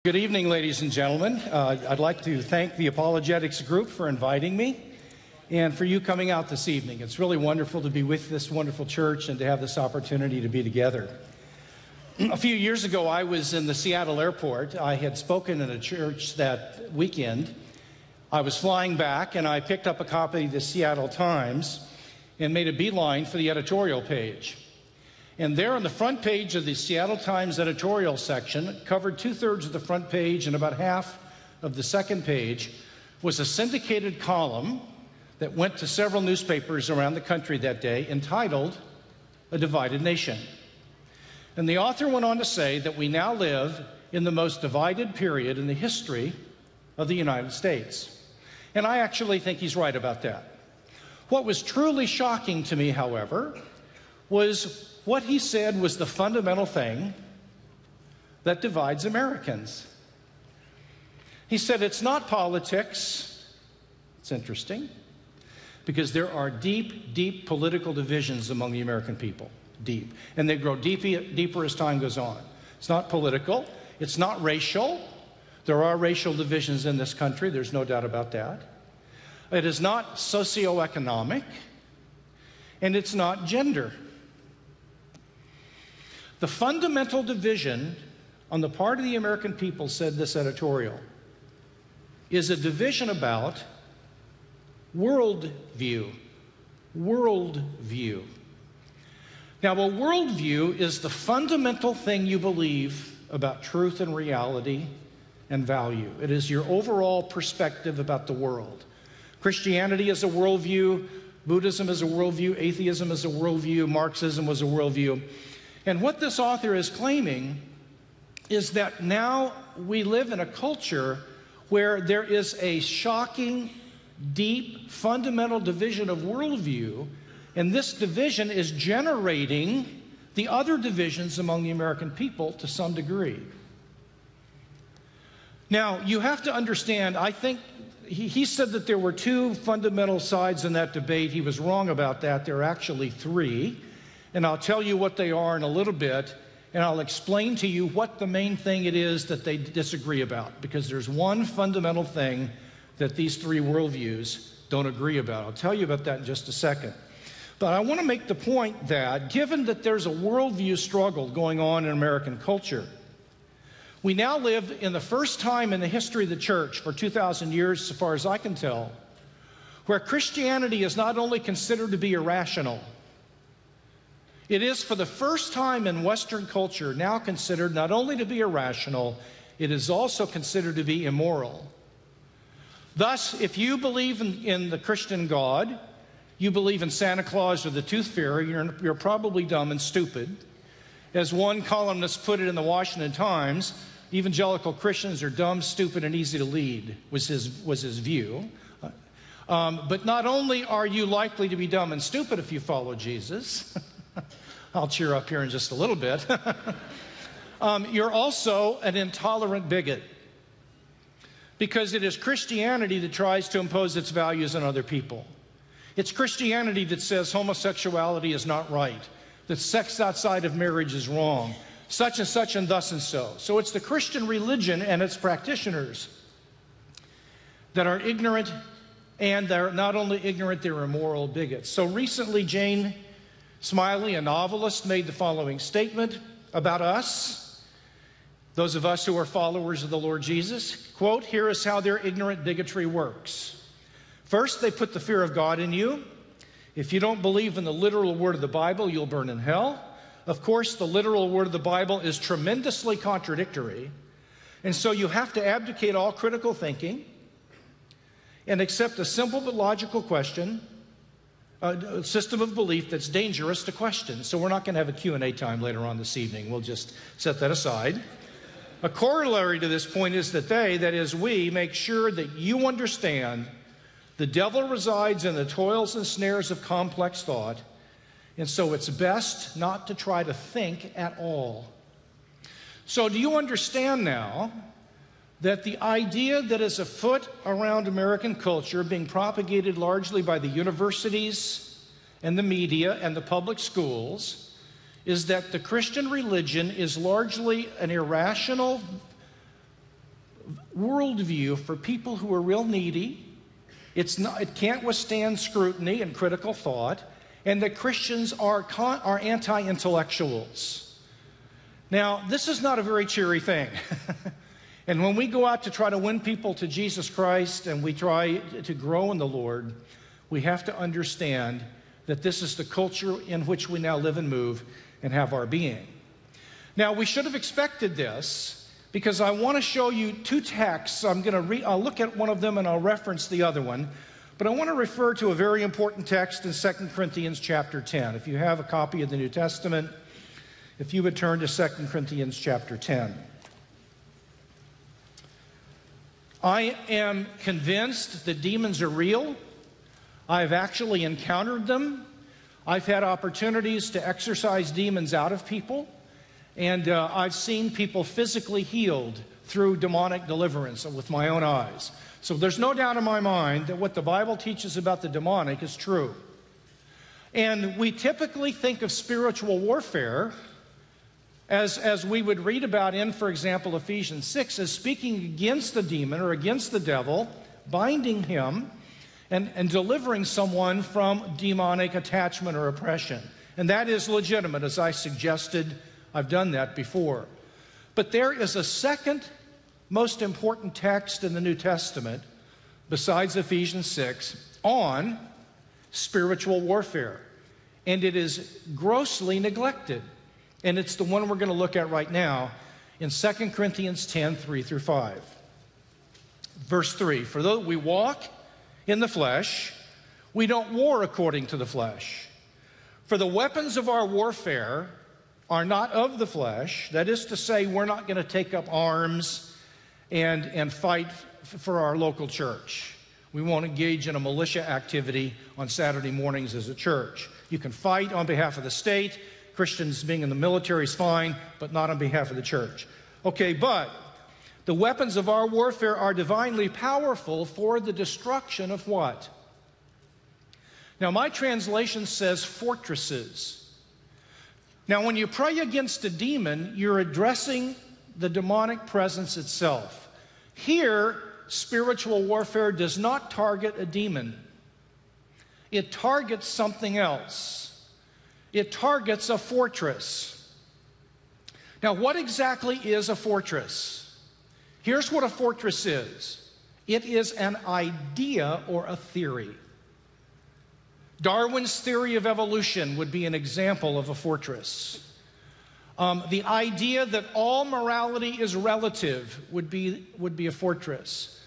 Good evening, ladies and gentlemen. I'd like to thank the Apologetics group for inviting me and for you coming out this evening. It's really wonderful to be with this wonderful church and to have this opportunity to be together. A few years ago, I was in the Seattle airport. I had spoken in a church that weekend. I was flying back, and I picked up a copy of the Seattle Times and made a beeline for the editorial page. And there on the front page of the Seattle Times editorial section, covered two-thirds of the front page and about half of the second page, was a syndicated column that went to several newspapers around the country that day entitled A Divided Nation. And the author went on to say that we now live in the most divided period in the history of the United States. And I actually think he's right about that. What was truly shocking to me, however, was what he said was the fundamental thing that divides Americans. He said it's not politics. It's interesting, because there are deep, deep political divisions among the American people. Deep. And they grow deeper as time goes on. It's not political. It's not racial. There are racial divisions in this country. There's no doubt about that. It is not socioeconomic. And it's not gender. The fundamental division on the part of the American people, said this editorial, is a division about worldview. Worldview. Now, a worldview is the fundamental thing you believe about truth and reality and value. It is your overall perspective about the world. Christianity is a worldview. Buddhism is a worldview. Atheism is a worldview. Marxism was a worldview. And what this author is claiming is that now we live in a culture where there is a shocking, deep, fundamental division of worldview, and this division is generating the other divisions among the American people to some degree. Now, you have to understand, I think he said that there were two fundamental sides in that debate. He was wrong about that. There are actually three. And I'll tell you what they are in a little bit, and I'll explain to you what the main thing it is that they disagree about, because there's one fundamental thing that these three worldviews don't agree about. I'll tell you about that in just a second. But I want to make the point that, given that there's a worldview struggle going on in American culture, we now live in the first time in the history of the church for 2,000 years, as far as I can tell, where Christianity is not only considered to be irrational, it is for the first time in Western culture now considered not only to be irrational, it is also considered to be immoral. Thus, if you believe in the Christian God, you believe in Santa Claus or the Tooth Fairy, you're probably dumb and stupid. As one columnist put it in the Washington Times, evangelical Christians are dumb, stupid, and easy to lead, was his view. But not only are you likely to be dumb and stupid if you follow Jesus, I'll cheer up here in just a little bit. You're also an intolerant bigot, because it is Christianity that tries to impose its values on other people. It's Christianity that says homosexuality is not right, that sex outside of marriage is wrong, such and thus and so. So it's the Christian religion and its practitioners that are ignorant, and they're not only ignorant, they're immoral bigots. So recently, Jane Smiley, a novelist, made the following statement about us, those of us who are followers of the Lord Jesus. Quote, "Here is how their ignorant bigotry works. First, they put the fear of God in you. If you don't believe in the literal word of the Bible, you'll burn in hell. Of course, the literal word of the Bible is tremendously contradictory, and so you have to abdicate all critical thinking and accept a simple but logical a system of belief that's dangerous to question." So we're not going to have a Q&A time later on this evening. We'll just set that aside. A corollary to this point is that that is we, make sure that you understand the devil resides in the toils and snares of complex thought, and so it's best not to try to think at all. So do you understand now that the idea that is afoot around American culture, being propagated largely by the universities and the media and the public schools, is that the Christian religion is largely an irrational worldview for people who are real needy. It can't withstand scrutiny and critical thought, and that Christians are anti-intellectuals. Now, this is not a very cheery thing. And when we go out to try to win people to Jesus Christ and we try to grow in the Lord, we have to understand that this is the culture in which we now live and move and have our being. Now, we should have expected this because I want to show you two texts. I'll look at one of them and I'll reference the other one. But I want to refer to a very important text in 2 Corinthians chapter 10. If you have a copy of the New Testament, if you would turn to 2 Corinthians chapter 10. I am convinced that demons are real. I've actually encountered them. I've had opportunities to exorcise demons out of people. And I've seen people physically healed through demonic deliverance with my own eyes. So there's no doubt in my mind that what the Bible teaches about the demonic is true. And we typically think of spiritual warfare as we would read about in, for example, Ephesians 6, as speaking against the demon or against the devil, binding him, and delivering someone from demonic attachment or oppression. And that is legitimate, as I suggested. I've done that before. But there is a second most important text in the New Testament, besides Ephesians 6, on spiritual warfare. And it is grossly neglected. And it's the one we're going to look at right now in 2 Corinthians 10, 3 through 5. Verse 3, for though we walk in the flesh, we don't war according to the flesh. For the weapons of our warfare are not of the flesh. That is to say, we're not going to take up arms and fight for our local church. We won't engage in a militia activity on Saturday mornings as a church. You can fight on behalf of the state. Christians being in the military is fine, but not on behalf of the church. Okay, but the weapons of our warfare are divinely powerful for the destruction of what? Now, my translation says fortresses. Now, when you pray against a demon, you're addressing the demonic presence itself. Here, spiritual warfare does not target a demon. It targets something else. It targets a fortress. Now, what exactly is a fortress? Here's what a fortress is. It is an idea or a theory. Darwin's theory of evolution would be an example of a fortress. The idea that all morality is relative would be a fortress.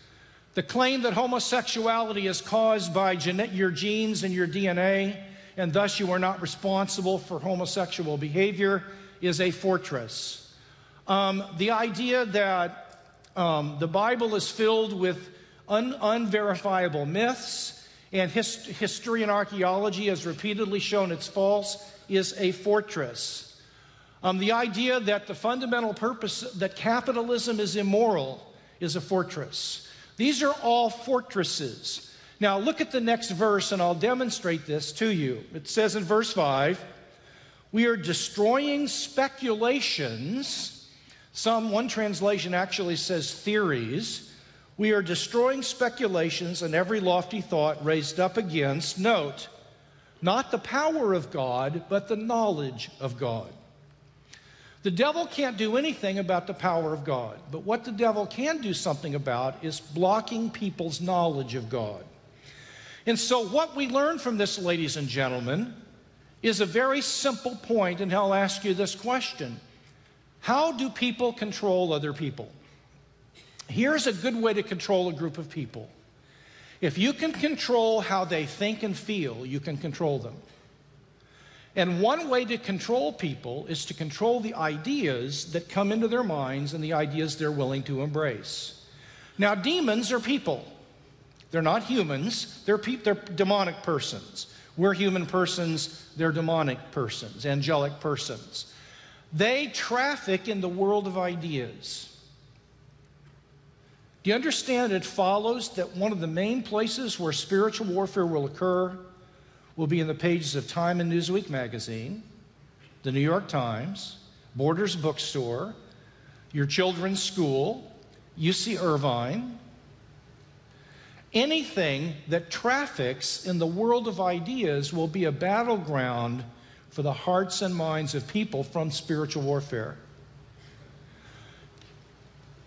The claim that homosexuality is caused by your genes and your DNA, and thus you are not responsible for homosexual behavior, is a fortress. The idea that the Bible is filled with unverifiable myths, and history and archaeology has repeatedly shown it's false, is a fortress. The idea that the fundamental purpose, that capitalism is immoral, is a fortress. These are all fortresses. Now look at the next verse and I'll demonstrate this to you. It says in verse 5, we are destroying speculations. One translation actually says theories. We are destroying speculations and every lofty thought raised up against, note, not the power of God, but the knowledge of God. The devil can't do anything about the power of God, but what the devil can do something about is blocking people's knowledge of God. And so what we learn from this, ladies and gentlemen, is a very simple point, and I'll ask you this question. How do people control other people? Here's a good way to control a group of people. If you can control how they think and feel, you can control them. And one way to control people is to control the ideas that come into their minds and the ideas they're willing to embrace. Now, demons are people. They're not humans. They're demonic persons. We're human persons. They're demonic persons, angelic persons. They traffic in the world of ideas. Do you understand it follows that one of the main places where spiritual warfare will occur will be in the pages of Time and Newsweek magazine, the New York Times, Borders bookstore, your children's school, UC Irvine, anything that traffics in the world of ideas will be a battleground for the hearts and minds of people from spiritual warfare.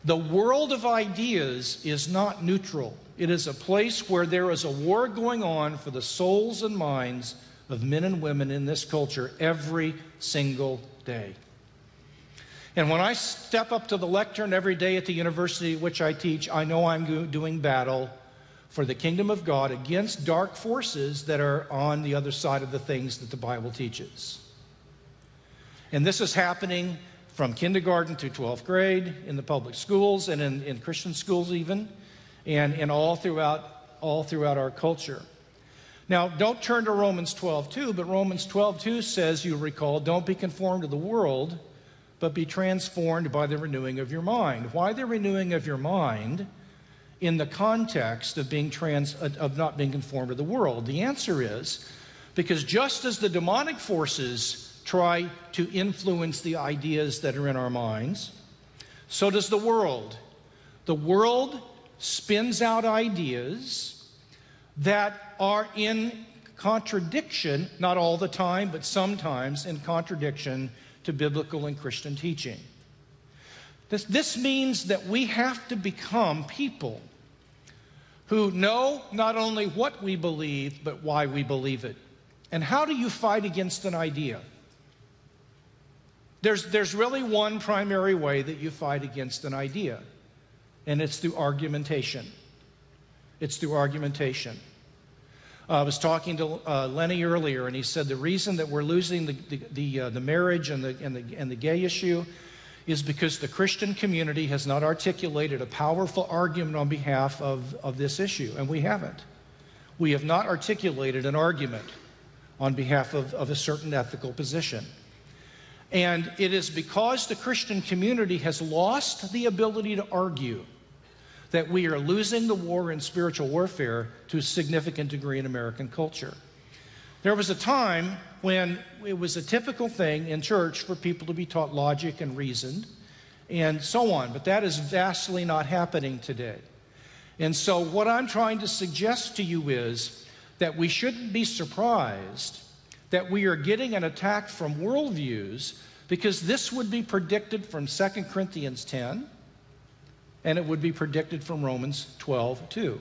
The world of ideas is not neutral. It is a place where there is a war going on for the souls and minds of men and women in this culture every single day. And when I step up to the lectern every day at the university at which I teach, I know I'm doing battle for the kingdom of God against dark forces that are on the other side of the things that the Bible teaches. And this is happening from kindergarten to 12th grade in the public schools and in Christian schools even, and all throughout our culture. Now, don't turn to Romans 12:2, but Romans 12:2 says, you recall, don't be conformed to the world, but be transformed by the renewing of your mind. Why the renewing of your mind in the context of of not being conformed to the world? The answer is because just as the demonic forces try to influence the ideas that are in our minds, so does the world. The world spins out ideas that are in contradiction, not all the time, but sometimes in contradiction to biblical and Christian teaching. This means that we have to become people who know not only what we believe, but why we believe it. And how do you fight against an idea? There's really one primary way that you fight against an idea, and it's through argumentation. It's through argumentation. I was talking to Lenny earlier, and he said the reason that we're losing the marriage and the gay issue is because the Christian community has not articulated a powerful argument on behalf of this issue, and we haven't. We have not articulated an argument on behalf of a certain ethical position. And it is because the Christian community has lost the ability to argue that we are losing the war in spiritual warfare to a significant degree in American culture. There was a time when it was a typical thing in church for people to be taught logic and reason and so on, but that is vastly not happening today. And so what I'm trying to suggest to you is that we shouldn't be surprised that we are getting an attack from worldviews, because this would be predicted from 2 Corinthians 10, and it would be predicted from Romans 12:2,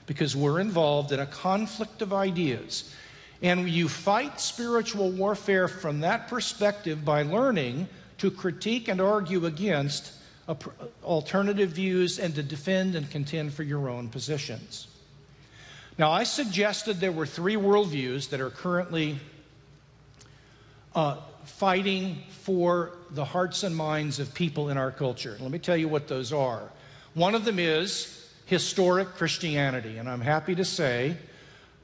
because we're involved in a conflict of ideas. And you fight spiritual warfare from that perspective by learning to critique and argue against alternative views and to defend and contend for your own positions. Now, I suggested there were three worldviews that are currently fighting for the hearts and minds of people in our culture. Let me tell you what those are. One of them is historic Christianity, and I'm happy to say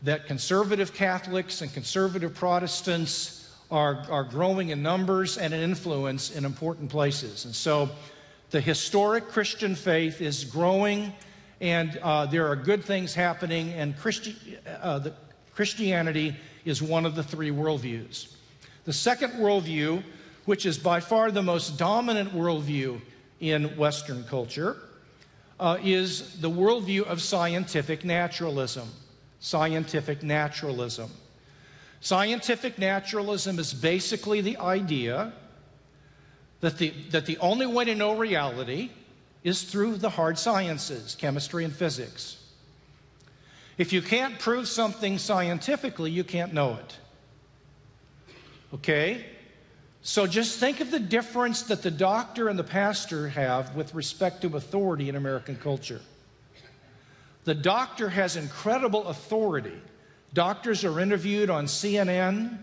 that conservative Catholics and conservative Protestants are growing in numbers and in influence in important places. And so the historic Christian faith is growing, and there are good things happening, and Christianity is one of the three worldviews. The second worldview, which is by far the most dominant worldview in Western culture, is the worldview of scientific naturalism. Scientific naturalism. Scientific naturalism is basically the idea that the only way to know reality is through the hard sciences, chemistry and physics. If you can't prove something scientifically, you can't know it. Okay? So just think of the difference that the doctor and the pastor have with respect to authority in American culture. The doctor has incredible authority. Doctors are interviewed on CNN,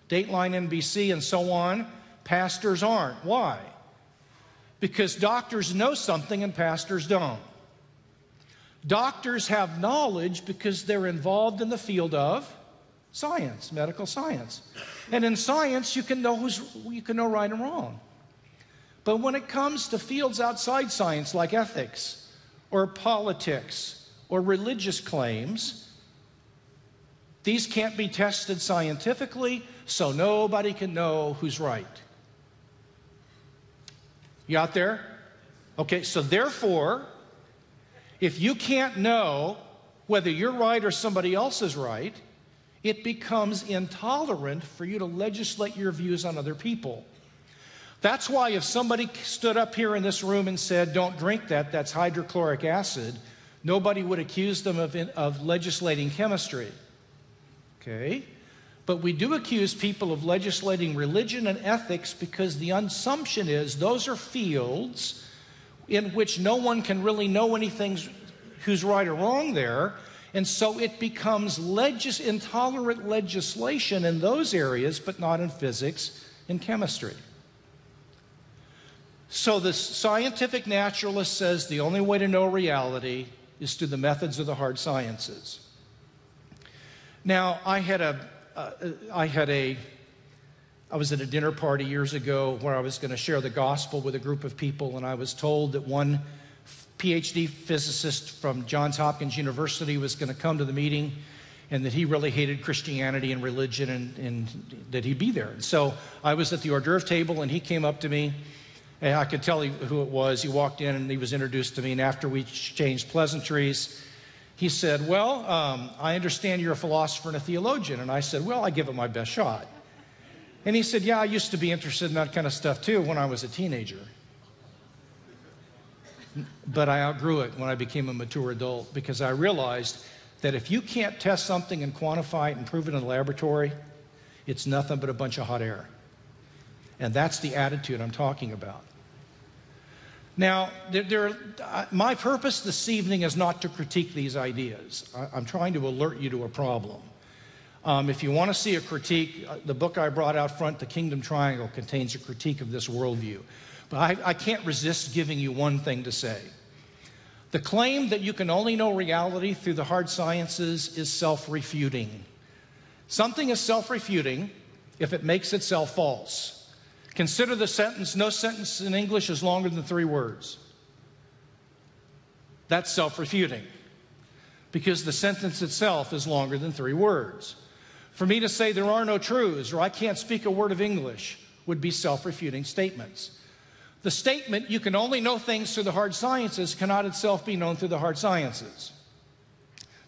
Dateline NBC, and so on. Pastors aren't. Why? Because doctors know something and pastors don't. Doctors have knowledge because they're involved in the field of science, medical science. And in science, you can know right and wrong. But when it comes to fields outside science, like ethics or politics or religious claims, these can't be tested scientifically, so nobody can know who's right. You out there? Okay, so therefore, if you can't know whether you're right or somebody else is right, it becomes intolerant for you to legislate your views on other people. That's why if somebody stood up here in this room and said, don't drink that, that's hydrochloric acid, nobody would accuse them of legislating chemistry. Okay? But we do accuse people of legislating religion and ethics because the assumption is those are fields in which no one can really know anything who's right or wrong there. And so it becomes intolerant legislation in those areas, but not in physics and chemistry. So the scientific naturalist says the only way to know reality is through the methods of the hard sciences. Now, I was at a dinner party years ago where I was going to share the gospel with a group of people, and I was told that one PhD physicist from Johns Hopkins University was going to come to the meeting and that he really hated Christianity and religion and that he'd be there. And so I was at the hors d'oeuvre table, and he came up to me, and I could tell who it was. He walked in, and he was introduced to me, and after we exchanged pleasantries, he said, well, I understand you're a philosopher and a theologian. And I said, well, I give it my best shot. And he said, yeah, I used to be interested in that kind of stuff too when I was a teenager. But I outgrew it when I became a mature adult because I realized that if you can't test something and quantify it and prove it in a laboratory, it's nothing but a bunch of hot air. And that's the attitude I'm talking about. Now, my purpose this evening is not to critique these ideas. I'm trying to alert you to a problem. If you want to see a critique, the book I brought out front, The Kingdom Triangle, contains a critique of this worldview. But I can't resist giving you one thing to say. The claim that you can only know reality through the hard sciences is self-refuting. Something is self-refuting if it makes itself false. Consider the sentence, no sentence in English is longer than 3 words. That's self-refuting because the sentence itself is longer than 3 words. For me to say there are no truths or I can't speak a word of English would be self-refuting statements. The statement, you can only know things through the hard sciences, cannot itself be known through the hard sciences.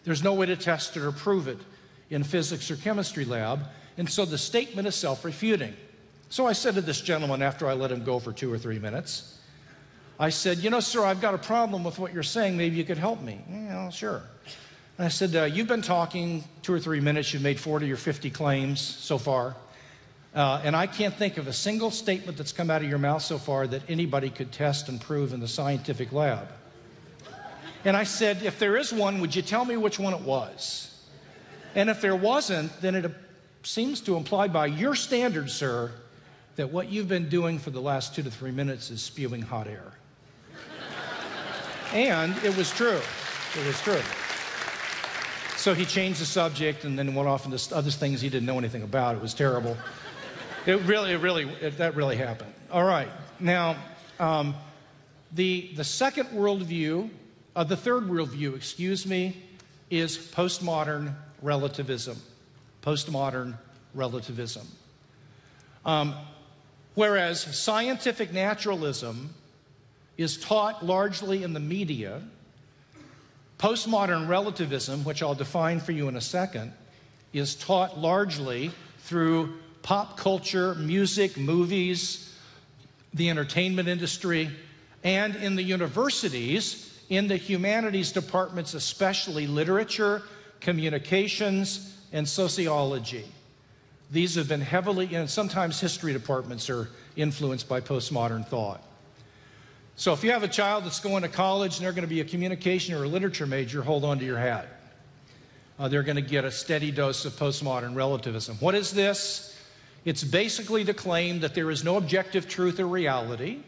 There's no way to test it or prove it in physics or chemistry lab, and so the statement is self-refuting. So I said to this gentleman after I let him go for 2 or 3 minutes, I said, you know, sir, I've got a problem with what you're saying. Maybe you could help me. Yeah, sure. And I said, you've been talking 2 or 3 minutes. You've made 40 or 50 claims so far. And I can't think of a single statement that's come out of your mouth so far that anybody could test and prove in the scientific lab. And I said, if there is one, would you tell me which one it was? And if there wasn't, then it seems to imply by your standards, sir, that what you've been doing for the last 2 to 3 minutes is spewing hot air. And it was true. It was true. So he changed the subject and then went off into other things he didn't know anything about. It was terrible. That really happened. All right. Now, the second worldview, the third worldview, excuse me, is postmodern relativism. Postmodern relativism. Whereas scientific naturalism is taught largely in the media, postmodern relativism, which I'll define for you in a second, is taught largely through pop culture, music, movies, the entertainment industry, and in the universities, in the humanities departments, especially literature, communications, and sociology. These have been heavily, and sometimes history departments are influenced by postmodern thought. So if you have a child that's going to college and they're going to be a communication or a literature major, hold on to your hat. They're going to get a steady dose of postmodern relativism. What is this? It's basically the claim that there is no objective truth or reality,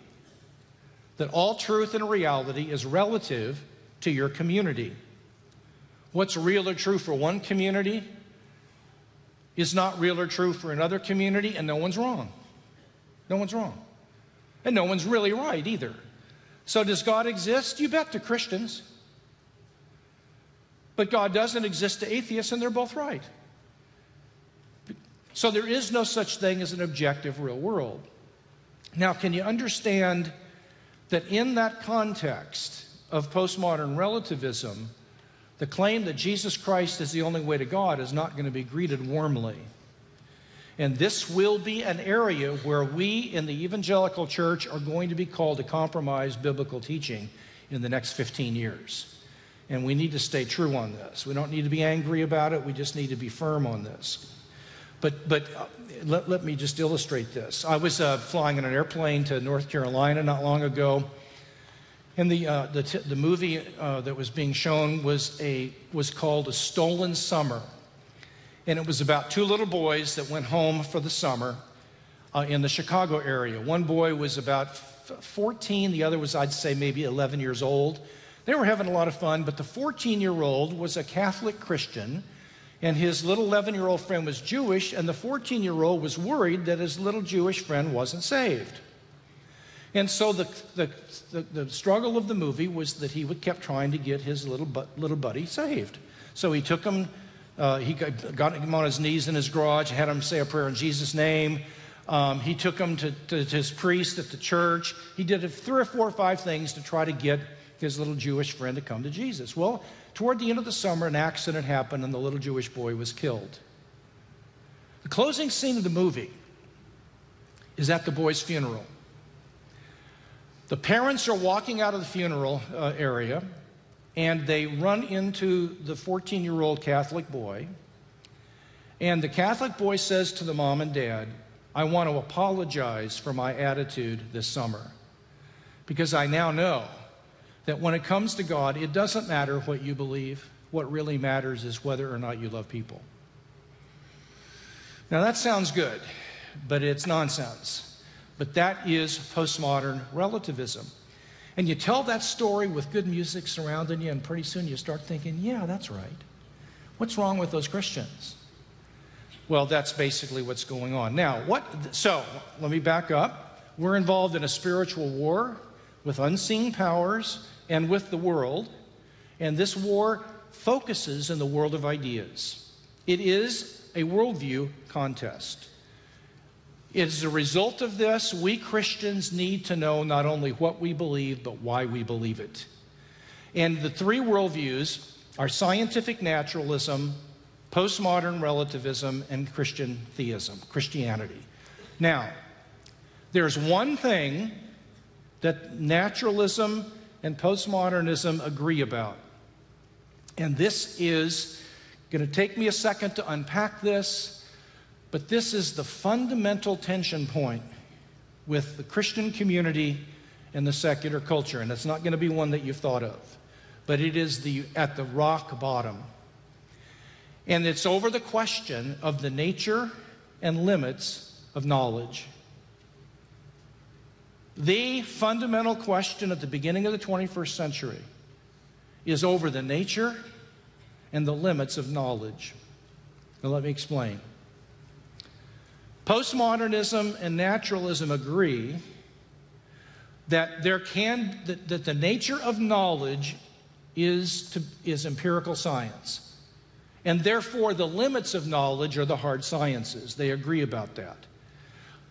that all truth and reality is relative to your community. What's real or true for one community is not real or true for another community, and no one's wrong. No one's wrong. And no one's really right either. So does God exist? You bet to Christians. But God doesn't exist to atheists, and they're both right. So there is no such thing as an objective real world. Now, can you understand that in that context of postmodern relativism, the claim that Jesus Christ is the only way to God is not going to be greeted warmly. And this will be an area where we in the evangelical church are going to be called to compromise biblical teaching in the next 15 years. And we need to stay true on this. We don't need to be angry about it. We just need to be firm on this. But let me just illustrate this. I was flying in an airplane to North Carolina not long ago, and the movie that was being shown was called A Stolen Summer. And it was about two little boys that went home for the summer in the Chicago area. One boy was about 14, the other was, I'd say, maybe 11 years old. They were having a lot of fun, but the 14-year-old was a Catholic Christian, and his little 11-year-old friend was Jewish, and the 14-year-old was worried that his little Jewish friend wasn't saved. And so the struggle of the movie was that he kept trying to get his little buddy saved. So he took him, he got him on his knees in his garage, had him say a prayer in Jesus' name. He took him to his priest at the church. He did 3 or 4 or 5 things to try to get his little Jewish friend to come to Jesus. Well, toward the end of the summer, an accident happened and the little Jewish boy was killed. The closing scene of the movie is at the boy's funeral. The parents are walking out of the funeral area, and they run into the 14-year-old Catholic boy. And the Catholic boy says to the mom and dad, "I want to apologize for my attitude this summer, because I now know that when it comes to God, it doesn't matter what you believe. What really matters is whether or not you love people." Now that sounds good, but it's nonsense. But that is postmodern relativism. And you tell that story with good music surrounding you, and pretty soon you start thinking, yeah, that's right. What's wrong with those Christians? Well, that's basically what's going on. Now, so let me back up. We're involved in a spiritual war with unseen powers and with the world, and this war focuses in the world of ideas. It is a worldview contest. As a result of this, we Christians need to know not only what we believe, but why we believe it. And the 3 worldviews are scientific naturalism, postmodern relativism, and Christian theism, Christianity. Now, there's one thing that naturalism and postmodernism agree about. And this is going to take me a second to unpack this, but this is the fundamental tension point with the Christian community and the secular culture. And it's not going to be one that you've thought of, but it is at the rock bottom. And it's over the question of the nature and limits of knowledge. The fundamental question at the beginning of the 21st century is over the nature and the limits of knowledge. Now let me explain. Postmodernism and naturalism agree that that the nature of knowledge is empirical science. And therefore the limits of knowledge are the hard sciences. They agree about that.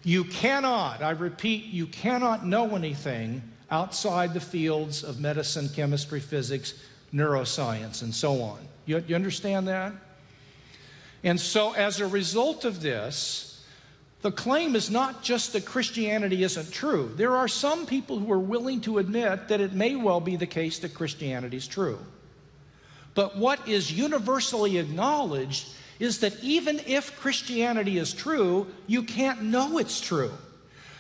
You cannot, I repeat, you cannot know anything outside the fields of medicine, chemistry, physics, neuroscience, and so on. You understand that? And so as a result of this, the claim is not just that Christianity isn't true. There are some people who are willing to admit that it may well be the case that Christianity is true. But what is universally acknowledged is that even if Christianity is true, you can't know it's true.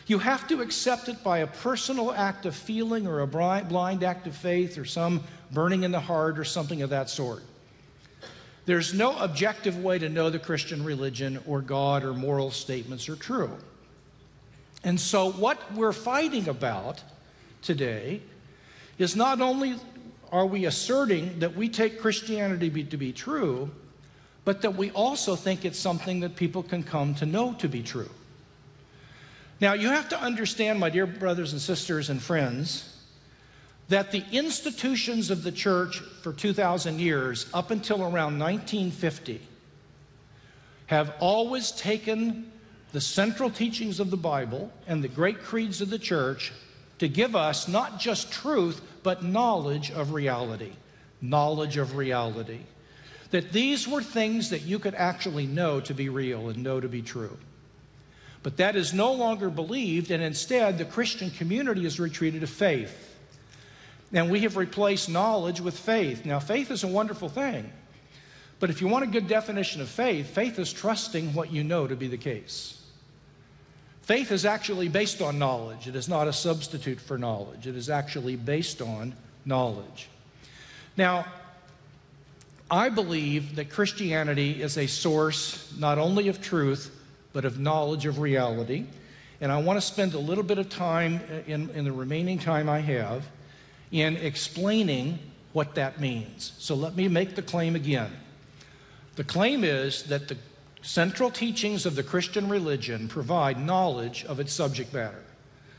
You have to accept it by a personal act of feeling or a blind act of faith or some burning in the heart or something of that sort. There's no objective way to know the Christian religion or God or moral statements are true. And so what we're fighting about today is not only are we asserting that we take Christianity to be true, but that we also think it's something that people can come to know to be true. Now, you have to understand, my dear brothers and sisters and friends, that the institutions of the church for 2,000 years, up until around 1950, have always taken the central teachings of the Bible and the great creeds of the church to give us not just truth, but knowledge of reality. Knowledge of reality. That these were things that you could actually know to be real and know to be true. But that is no longer believed, and instead the Christian community has retreated to faith. And we have replaced knowledge with faith. Now, faith is a wonderful thing. But if you want a good definition of faith, faith is trusting what you know to be the case. Faith is actually based on knowledge. It is not a substitute for knowledge. It is actually based on knowledge. Now, I believe that Christianity is a source not only of truth, but of knowledge of reality. And I want to spend a little bit of time in the remaining time I have in explaining what that means. So let me make the claim again. The claim is that the central teachings of the Christian religion provide knowledge of its subject matter.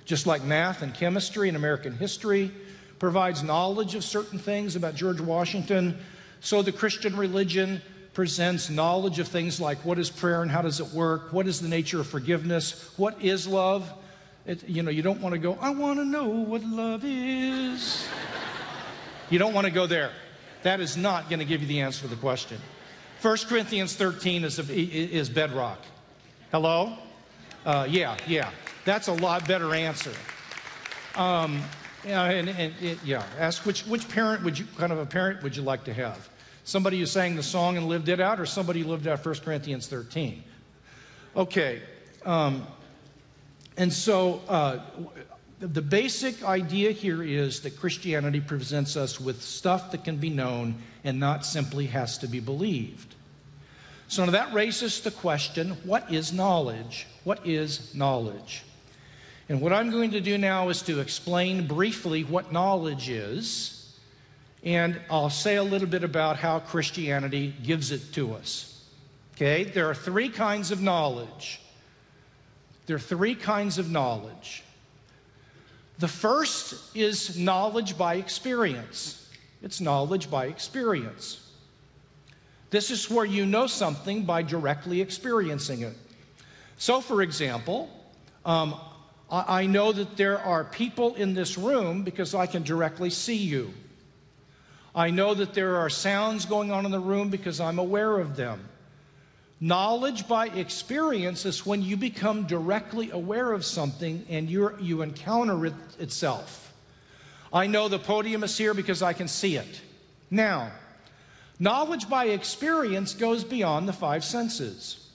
Just like math and chemistry and American history provides knowledge of certain things about George Washington, so the Christian religion presents knowledge of things like what is prayer and how does it work, what is the nature of forgiveness, what is love. You don't want to go, I want to know what love is. You don't want to go there. That is not going to give you the answer to the question. 1 Corinthians 13 is bedrock. Hello? Yeah. That's a lot better answer. Ask which parent kind of a parent would you like to have? Somebody who sang the song and lived it out, or somebody who lived out 1 Corinthians 13? Okay. And so the basic idea here is that Christianity presents us with stuff that can be known and not simply has to be believed. So now that raises the question, what is knowledge? What is knowledge? And what I'm going to do now is to explain briefly what knowledge is, and I'll say a little bit about how Christianity gives it to us. Okay? There are three kinds of knowledge. There are three kinds of knowledge. The first is knowledge by experience. It's knowledge by experience. This is where you know something by directly experiencing it. So, for example, I know that there are people in this room because I can directly see you. I know that there are sounds going on in the room because I'm aware of them. Knowledge by experience is when you become directly aware of something and you encounter it itself. I know the podium is here because I can see it. Now, knowledge by experience goes beyond the five senses.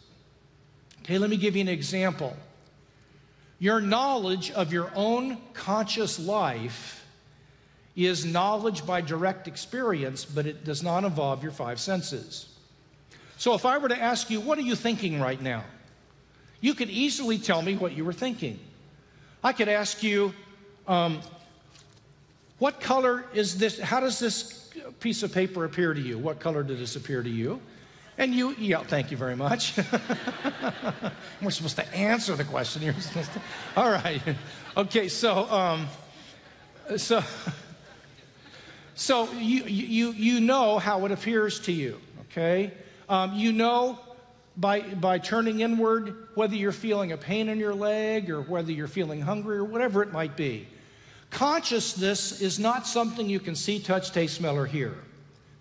Okay, let me give you an example. Your knowledge of your own conscious life is knowledge by direct experience, but it does not involve your five senses. So if I were to ask you, what are you thinking right now? You could easily tell me what you were thinking. I could ask you, what color is this? How does this piece of paper appear to you? What color did this appear to you? And thank you very much. We're supposed to answer the question. You're supposed to, all right. Okay, so you know how it appears to you, okay? You know by turning inward whether you're feeling a pain in your leg or whether you're feeling hungry or whatever it might be. Consciousness is not something you can see, touch, taste, smell, or hear.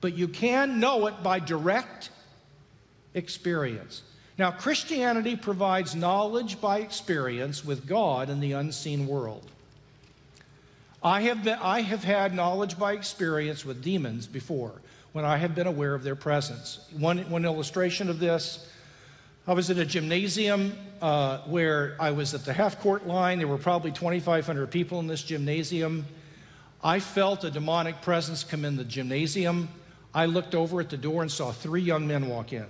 But you can know it by direct experience. Now, Christianity provides knowledge by experience with God in the unseen world. I have had knowledge by experience with demons before, when I have been aware of their presence. One illustration of this, I was at a gymnasium where I was at the half-court line. There were probably 2,500 people in this gymnasium. I felt a demonic presence come in the gymnasium. I looked over at the door and saw 3 young men walk in.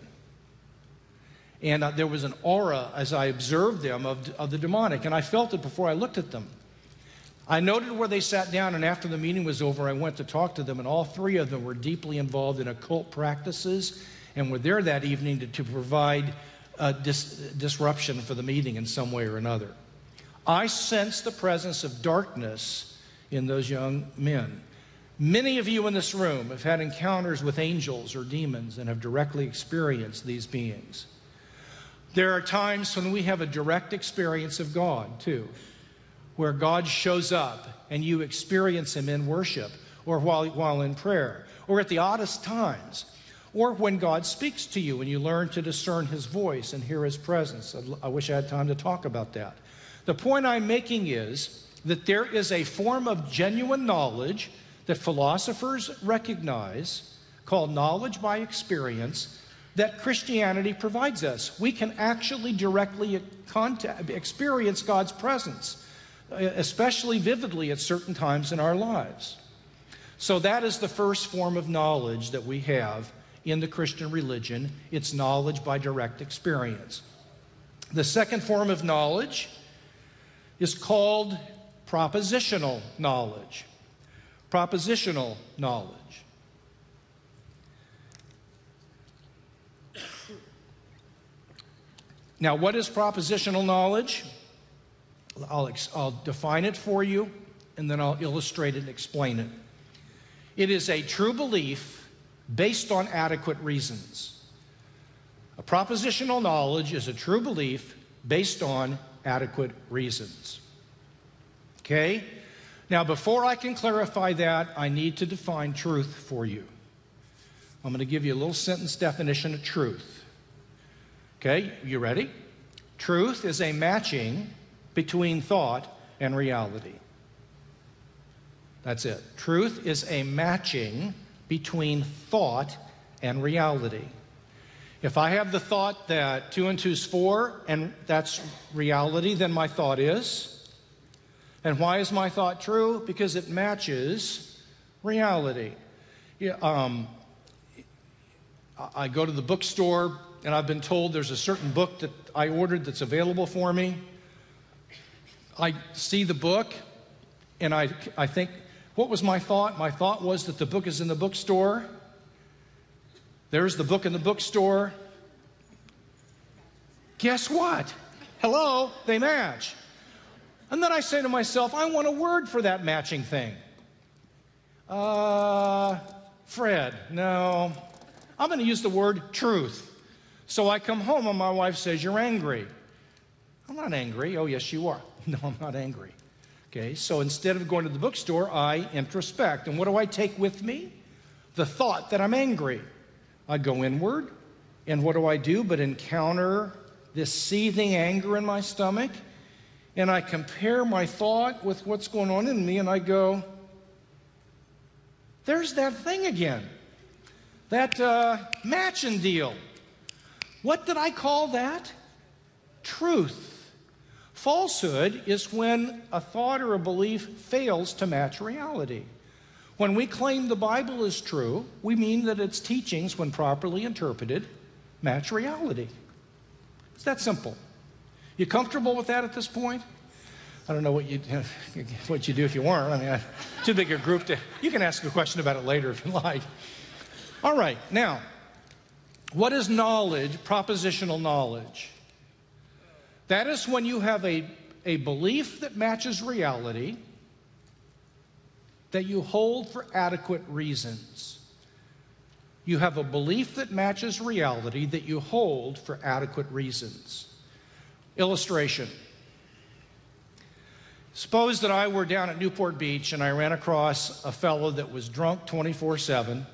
And there was an aura as I observed them of the demonic, and I felt it before I looked at them. I noted where they sat down, and after the meeting was over, I went to talk to them, and all 3 of them were deeply involved in occult practices and were there that evening to provide disruption for the meeting in some way or another. I sensed the presence of darkness in those young men. Many of you in this room have had encounters with angels or demons and have directly experienced these beings. There are times when we have a direct experience of God, too. where God shows up and you experience him in worship, or while in prayer, or at the oddest times, or when God speaks to you and you learn to discern his voice and hear his presence. I wish I had time to talk about that. The point I'm making is that there is a form of genuine knowledge that philosophers recognize, called knowledge by experience, that Christianity provides us. We can actually directly experience God's presence, especially vividly at certain times in our lives. So that is the first form of knowledge that we have in the Christian religion. It's knowledge by direct experience. The second form of knowledge is called propositional knowledge. Propositional knowledge. Now, what is propositional knowledge? I'll define it for you, and then I'll illustrate it and explain it. It is a true belief based on adequate reasons. A propositional knowledge is a true belief based on adequate reasons. Okay? Now, before I can clarify that, I need to define truth for you. I'm going to give you a little sentence definition of truth. Okay, you ready? Truth is a matching between thought and reality. That's it. Truth is a matching between thought and reality. If I have the thought that 2 and 2 is 4, and that's reality, then my thought is. And why is my thought true? Because it matches reality. I go to the bookstore, and I've been told there's a certain book that I ordered that's available for me. I see the book, and I think, what was my thought? My thought was that the book is in the bookstore. There's the book in the bookstore. Guess what? Hello, they match. And then I say to myself, I want a word for that matching thing. Fred, no. I'm going to use the word truth. So I come home and my wife says, you're angry. I'm not angry. Oh, yes, you are. No, I'm not angry. Okay, so instead of going to the bookstore, I introspect. And what do I take with me? The thought that I'm angry. I go inward, and what do I do but encounter this seething anger in my stomach? And I compare my thought with what's going on in me, and I go, there's that thing again. That matching deal. What did I call that? Truth. Falsehood is when a thought or a belief fails to match reality. When we claim the Bible is true, we mean that its teachings, when properly interpreted, match reality. It's that simple. You comfortable with that at this point? I don't know what you do if you weren't. I mean, too big a group to... You can ask a question about it later if you like. All right, now, what is knowledge, propositional knowledge? That is when you have a belief that matches reality that you hold for adequate reasons. You have a belief that matches reality that you hold for adequate reasons. Illustration. Suppose that I were down at Newport Beach and I ran across a fellow that was drunk 24/7.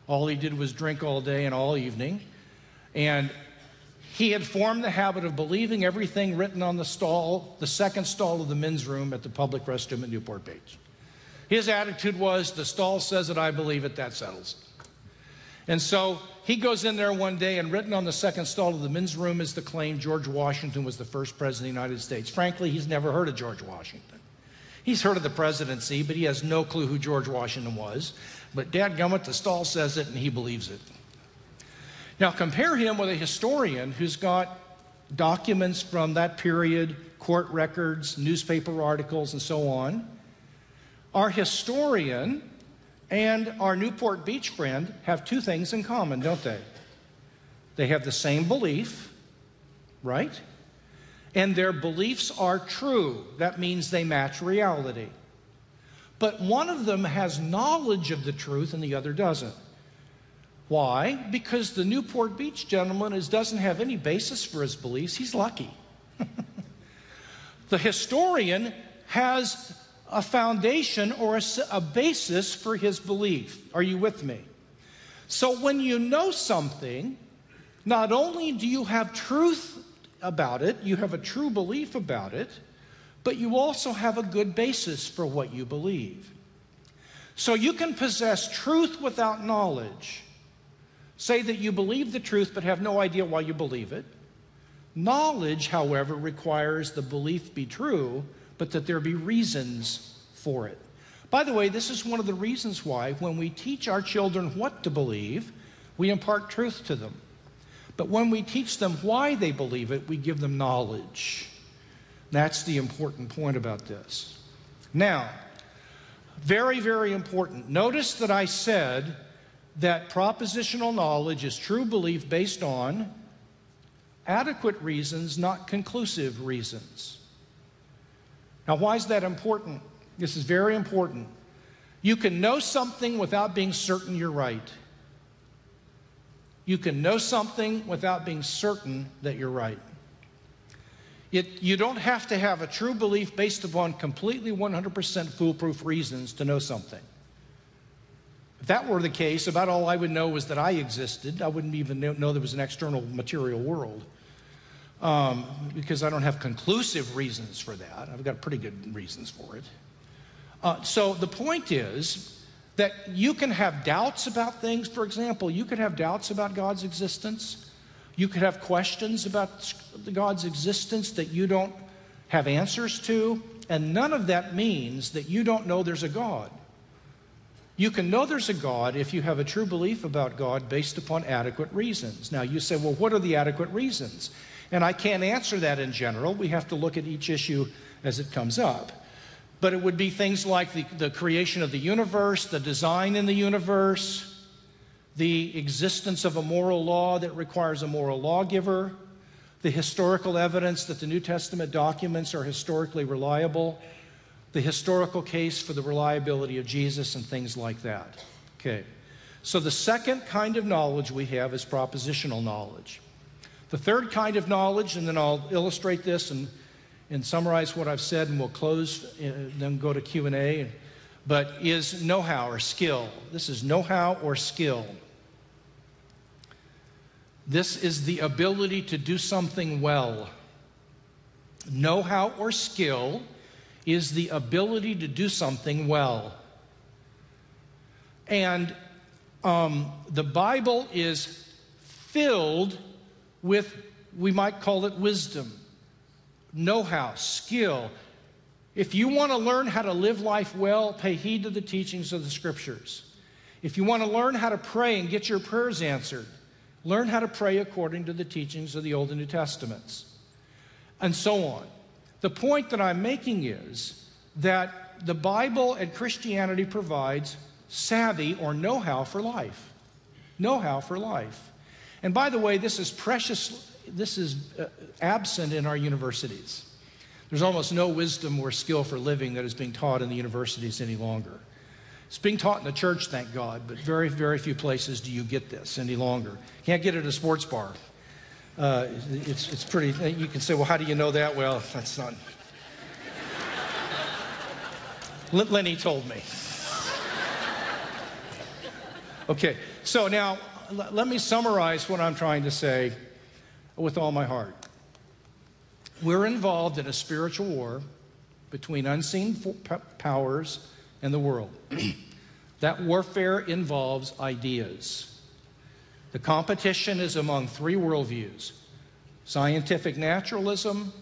All he did was drink all day and all evening. And he had formed the habit of believing everything written on the stall, the second stall of the men's room at the public restroom at Newport Beach. His attitude was, the stall says it, I believe it, that settles it. And so he goes in there one day, and written on the second stall of the men's room is the claim George Washington was the first president of the United States. Frankly, he's never heard of George Washington. He's heard of the presidency, but he has no clue who George Washington was. But dadgummit, the stall says it, and he believes it. Now compare him with a historian who's got documents from that period, court records, newspaper articles, and so on. Our historian and our Newport Beach friend have two things in common, don't they? They have the same belief, right? And their beliefs are true. That means they match reality. But one of them has knowledge of the truth and the other doesn't. Why? Because the Newport Beach gentleman doesn't have any basis for his beliefs. He's lucky. The historian has a foundation or a basis for his belief. Are you with me? So when you know something, not only do you have truth about it, you have a true belief about it, but you also have a good basis for what you believe. So you can possess truth without knowledge. Say that you believe the truth but have no idea why you believe it. Knowledge, however, requires the belief be true, but that there be reasons for it. By the way, this is one of the reasons why when we teach our children what to believe, we impart truth to them. But when we teach them why they believe it, we give them knowledge. That's the important point about this. Now, very, very important. Notice that I said that propositional knowledge is true belief based on adequate reasons, not conclusive reasons. Now, why is that important? This is very important. You can know something without being certain you're right. You can know something without being certain that you're right. You don't have to have a true belief based upon completely 100% foolproof reasons to know something. If that were the case, about all I would know was that I existed. I wouldn't even know there was an external material world because I don't have conclusive reasons for that. I've got pretty good reasons for it. So the point is that you can have doubts about things. For example, you could have doubts about God's existence. You could have questions about God's existence that you don't have answers to, and none of that means that you don't know there's a God. You can know there's a God if you have a true belief about God based upon adequate reasons. Now, you say, well, what are the adequate reasons? And I can't answer that in general. We have to look at each issue as it comes up. But it would be things like the creation of the universe, the design in the universe, the existence of a moral law that requires a moral lawgiver, the historical evidence that the New Testament documents are historically reliable, the historical case for the reliability of Jesus, and things like that. Okay, so the second kind of knowledge we have is propositional knowledge. The third kind of knowledge, and then I'll illustrate this and summarize what I've said, and we'll close, then go to Q&A, but is know-how or skill. This is know-how or skill. This is the ability to do something well. Know-how or skill is the ability to do something well. And the Bible is filled with, we might call it wisdom, know-how, skill. If you want to learn how to live life well, pay heed to the teachings of the Scriptures. If you want to learn how to pray and get your prayers answered, learn how to pray according to the teachings of the Old and New Testaments, and so on. The point that I'm making is that the Bible and Christianity provides savvy or know-how for life. Know-how for life. And by the way, this is precious, this is absent in our universities. There's almost no wisdom or skill for living that is being taught in the universities any longer. It's being taught in the church, thank God, but very, very few places do you get this any longer. Can't get it at a sports bar. It's pretty, you can say, well, how do you know that? Well, that's not. Lenny told me. Okay, so now let me summarize what I'm trying to say with all my heart. We're involved in a spiritual war between unseen powers and the world. That warfare involves ideas. The competition is among three worldviews: scientific naturalism,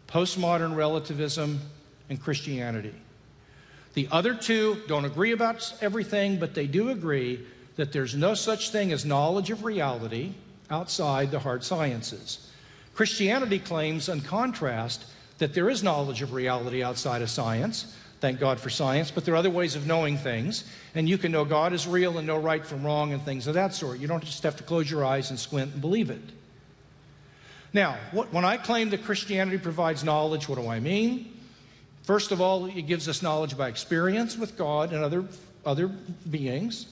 postmodern relativism, and Christianity. The other two don't agree about everything, but they do agree that there's no such thing as knowledge of reality outside the hard sciences. Christianity claims, in contrast, that there is knowledge of reality outside of science. Thank God for science, but there are other ways of knowing things, and you can know God is real and know right from wrong and things of that sort. You don't just have to close your eyes and squint and believe it. Now, when I claim that Christianity provides knowledge, what do I mean? First of all, it gives us knowledge by experience with God and other beings.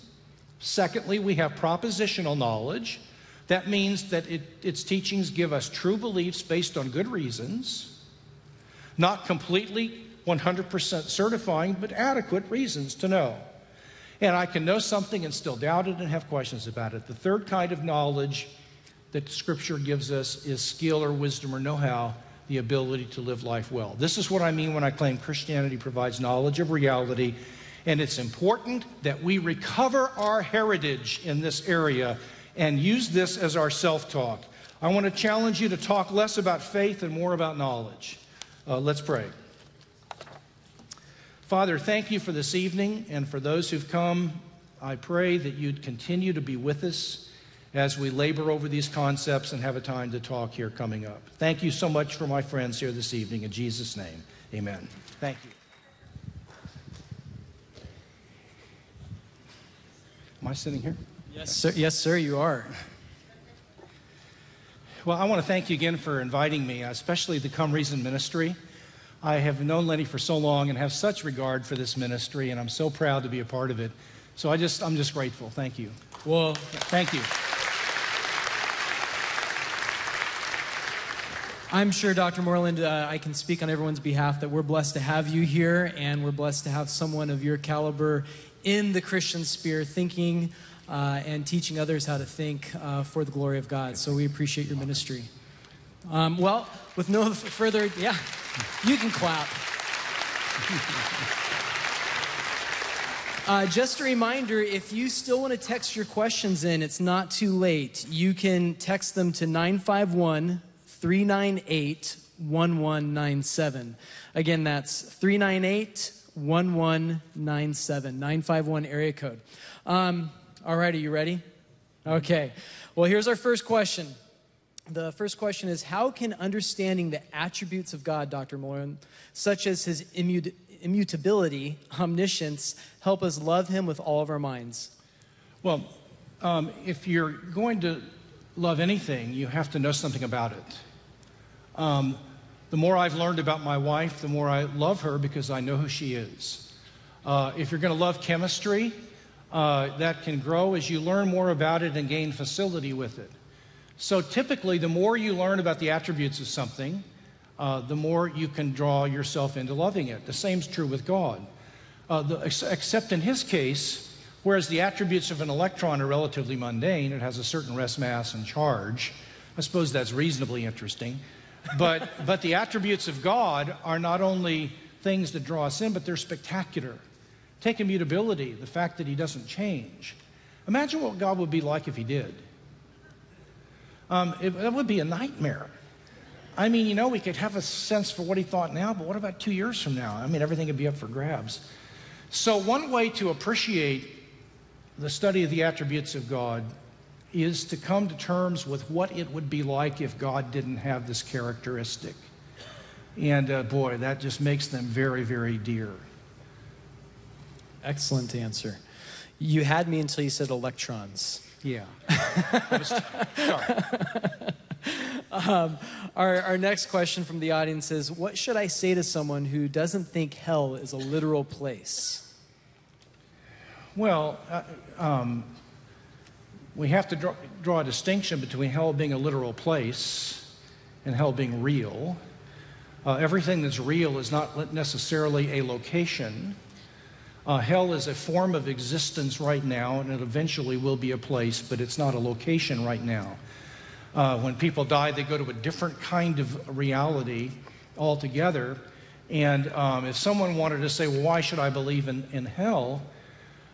Secondly, we have propositional knowledge. That means that its teachings give us true beliefs based on good reasons, not completely 100% certifying, but adequate reasons to know. And I can know something and still doubt it and have questions about it. The third kind of knowledge that Scripture gives us is skill or wisdom or know-how, the ability to live life well. This is what I mean when I claim Christianity provides knowledge of reality, and it's important that we recover our heritage in this area and use this as our self-talk. I want to challenge you to talk less about faith and more about knowledge. Let's pray. Father, thank you for this evening, and for those who've come, I pray that you'd continue to be with us as we labor over these concepts and have a time to talk here coming up. Thank you so much for my friends here this evening. In Jesus' name, amen. Thank you. Am I sitting here? Yes, sir. Yes, sir, you are. Well, I want to thank you again for inviting me, especially the Come Reason Ministry. I have known Lenny for so long and have such regard for this ministry, and I'm so proud to be a part of it. So I'm just grateful. Thank you. Well, thank you. I'm sure, Dr. Mooreland, I can speak on everyone's behalf that we're blessed to have you here, and we're blessed to have someone of your caliber in the Christian sphere thinking and teaching others how to think for the glory of God. So we appreciate your ministry. Well, with no further, yeah, you can clap. Just a reminder, if you still want to text your questions in, it's not too late. You can text them to 951-398-1197. Again, that's 398-1197, 951 area code. All right, are you ready? Okay. Well, here's our first question. The first question is, how can understanding the attributes of God, Dr. Mooreland, such as his immutability, omniscience, help us love him with all of our minds? Well, if you're going to love anything, you have to know something about it. The more I've learned about my wife, the more I love her because I know who she is. If you're going to love chemistry, that can grow as you learn more about it and gain facility with it. So typically, the more you learn about the attributes of something, the more you can draw yourself into loving it. The same is true with God. Except in his case, whereas the attributes of an electron are relatively mundane, it has a certain rest, mass, and charge. I suppose that's reasonably interesting. But the attributes of God are not only things that draw us in, but they're spectacular. Take immutability, the fact that he doesn't change. Imagine what God would be like if he did. It would be a nightmare. I mean, you know, we could have a sense for what he thought now, but what about 2 years from now? I mean, everything would be up for grabs. So one way to appreciate the study of the attributes of God is to come to terms with what it would be like if God didn't have this characteristic. And boy, that just makes them very, very dear. Excellent answer. You had me until you said electrons. Yeah. Our next question from the audience is, what should I say to someone who doesn't think hell is a literal place? Well, we have to draw a distinction between hell being a literal place and hell being real. Everything that's real is not necessarily a location. Hell is a form of existence right now, and it eventually will be a place, but it's not a location right now. When people die, they go to a different kind of reality altogether. And if someone wanted to say, well, why should I believe in hell?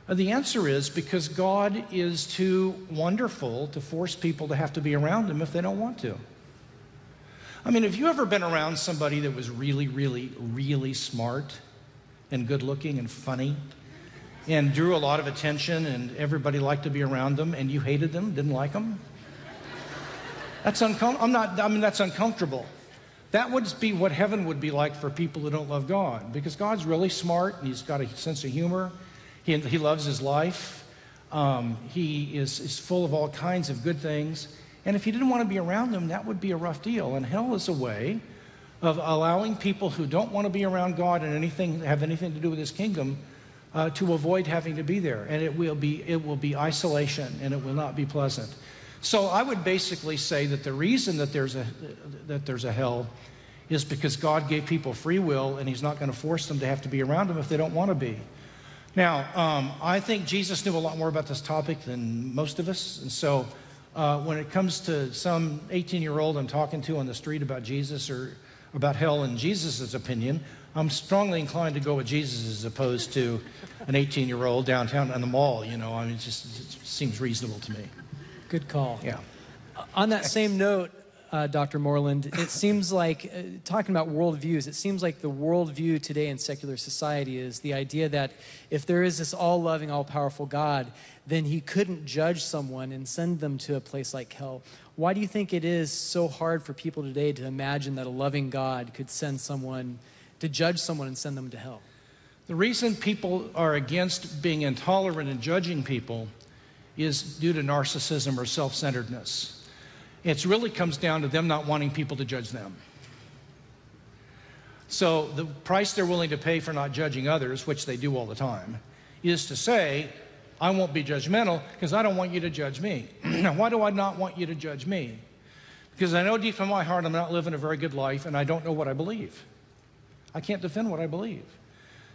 The answer is because God is too wonderful to force people to have to be around him if they don't want to. I mean, have you ever been around somebody that was really, really, really smart and good looking and funny and drew a lot of attention and everybody liked to be around them and you hated them, didn't like them? That's that's uncomfortable. That would be what heaven would be like for people who don't love God, because God's really smart and he's got a sense of humor. He loves his life. He is full of all kinds of good things. And if you didn't want to be around them, that would be a rough deal. And hell is a way of allowing people who don't want to be around God and have anything to do with his kingdom to avoid having to be there. And it will be isolation, and it will not be pleasant. So I would basically say that the reason that there's a hell is because God gave people free will, and he's not going to force them to have to be around him if they don't want to be. Now, I think Jesus knew a lot more about this topic than most of us, and so when it comes to some 18-year-old I'm talking to on the street about Jesus or about hell in Jesus' opinion, I'm strongly inclined to go with Jesus as opposed to an 18-year-old downtown in the mall. You know, I mean, it seems reasonable to me. Good call. Yeah. On that same note, Dr. Mooreland, it seems like, talking about worldviews, it seems like the worldview today in secular society is the idea that if there is this all-loving, all-powerful God, then he couldn't judge someone and send them to a place like hell. Why do you think it is so hard for people today to imagine that a loving God could send someone, to judge someone and send them to hell? The reason people are against being intolerant and judging people is due to narcissism or self-centeredness. It really comes down to them not wanting people to judge them. So the price they're willing to pay for not judging others, which they do all the time, is to say, I won't be judgmental because I don't want you to judge me. Now, why do I not want you to judge me? Because I know deep in my heart I'm not living a very good life and I don't know what I believe. I can't defend what I believe.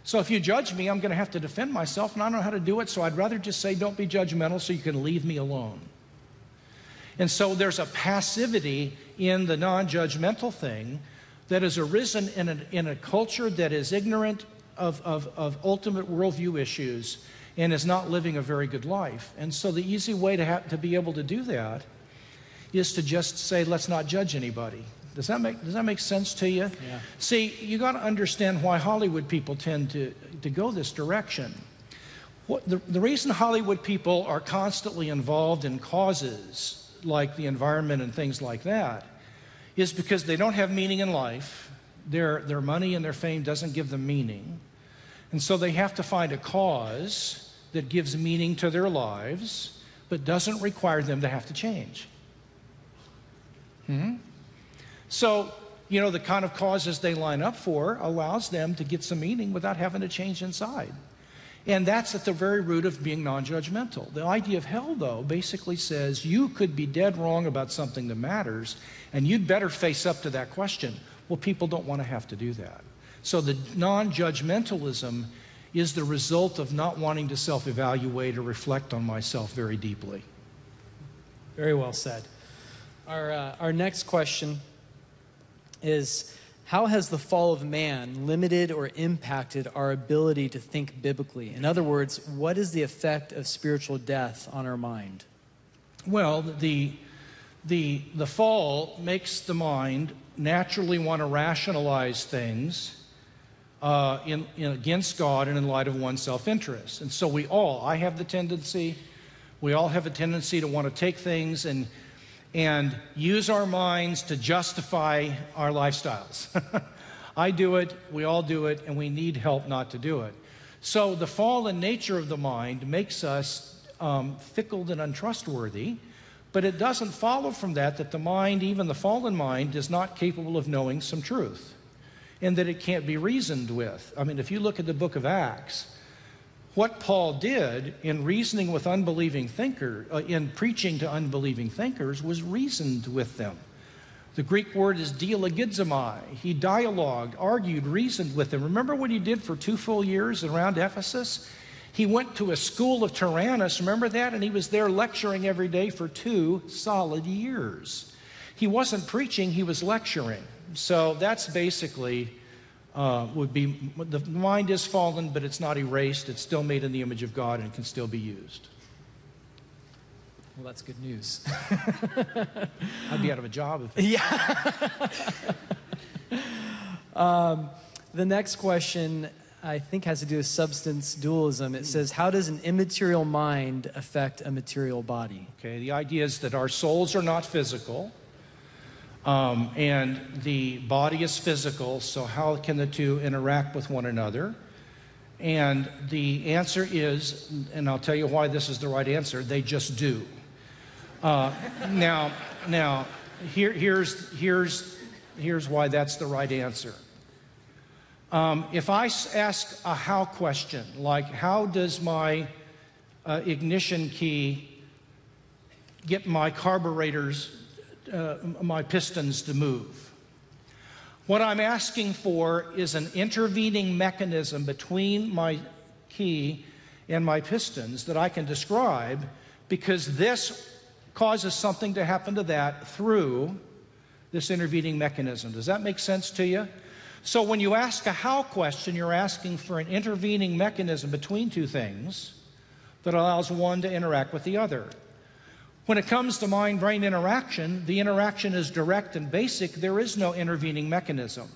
So if you judge me, I'm going to have to defend myself, and I don't know how to do it, so I'd rather just say don't be judgmental so you can leave me alone. And so there's a passivity in the non-judgmental thing that has arisen in a culture that is ignorant of ultimate worldview issues and is not living a very good life. And so the easy way to be able to do that is to just say, let's not judge anybody. Does that make sense to you? Yeah. See, you got to understand why Hollywood people tend to go this direction. The reason Hollywood people are constantly involved in causes like the environment and things like that is because they don't have meaning in life. Their money and their fame doesn't give them meaning. And so they have to find a cause that gives meaning to their lives but doesn't require them to have to change. So, you know, the kind of causes they line up for allows them to get some meaning without having to change inside. And that's at the very root of being non-judgmental. The idea of hell, though, basically says you could be dead wrong about something that matters, and you'd better face up to that question. Well, people don't want to have to do that. So the non-judgmentalism is the result of not wanting to self-evaluate or reflect on myself very deeply. Very well said. Our next question is, how has the fall of man limited or impacted our ability to think biblically? In other words, what is the effect of spiritual death on our mind? Well, the fall makes the mind naturally want to rationalize things against God and in light of one's self-interest. And so we all have a tendency to want to take things and use our minds to justify our lifestyles. I do it, we all do it, and we need help not to do it. So the fallen nature of the mind makes us fickle and untrustworthy, but it doesn't follow from that the mind, even the fallen mind, is not capable of knowing some truth, and that it can't be reasoned with. I mean, if you look at the book of Acts, what Paul did in reasoning with unbelieving thinkers, in preaching to unbelieving thinkers, was reasoned with them. The Greek word is dialogizomai. He dialogued, argued, reasoned with them. Remember what he did for 2 full years around Ephesus? He went to a school of Tyrannus, remember that? And he was there lecturing every day for 2 solid years. He wasn't preaching, he was lecturing. So that's basically would be, the mind is fallen, but it's not erased. It's still made in the image of God and can still be used. Well, that's good news. I'd be out of a job if The next question, I think, has to do with substance dualism. It says, how does an immaterial mind affect a material body? Okay, the idea is that our souls are not physical. And the body is physical, so how can the two interact with one another? And the answer is, and I'll tell you why this is the right answer, they just do. Now, here's why that's the right answer. If I ask a how question, like how does my ignition key get my carburetors, my pistons to move? What I'm asking for is an intervening mechanism between my key and my pistons that I can describe, because this causes something to happen to that through this intervening mechanism. Does that make sense to you? So when you ask a how question, you're asking for an intervening mechanism between two things that allows one to interact with the other. When it comes to mind-brain interaction, the interaction is direct and basic. There is no intervening mechanism.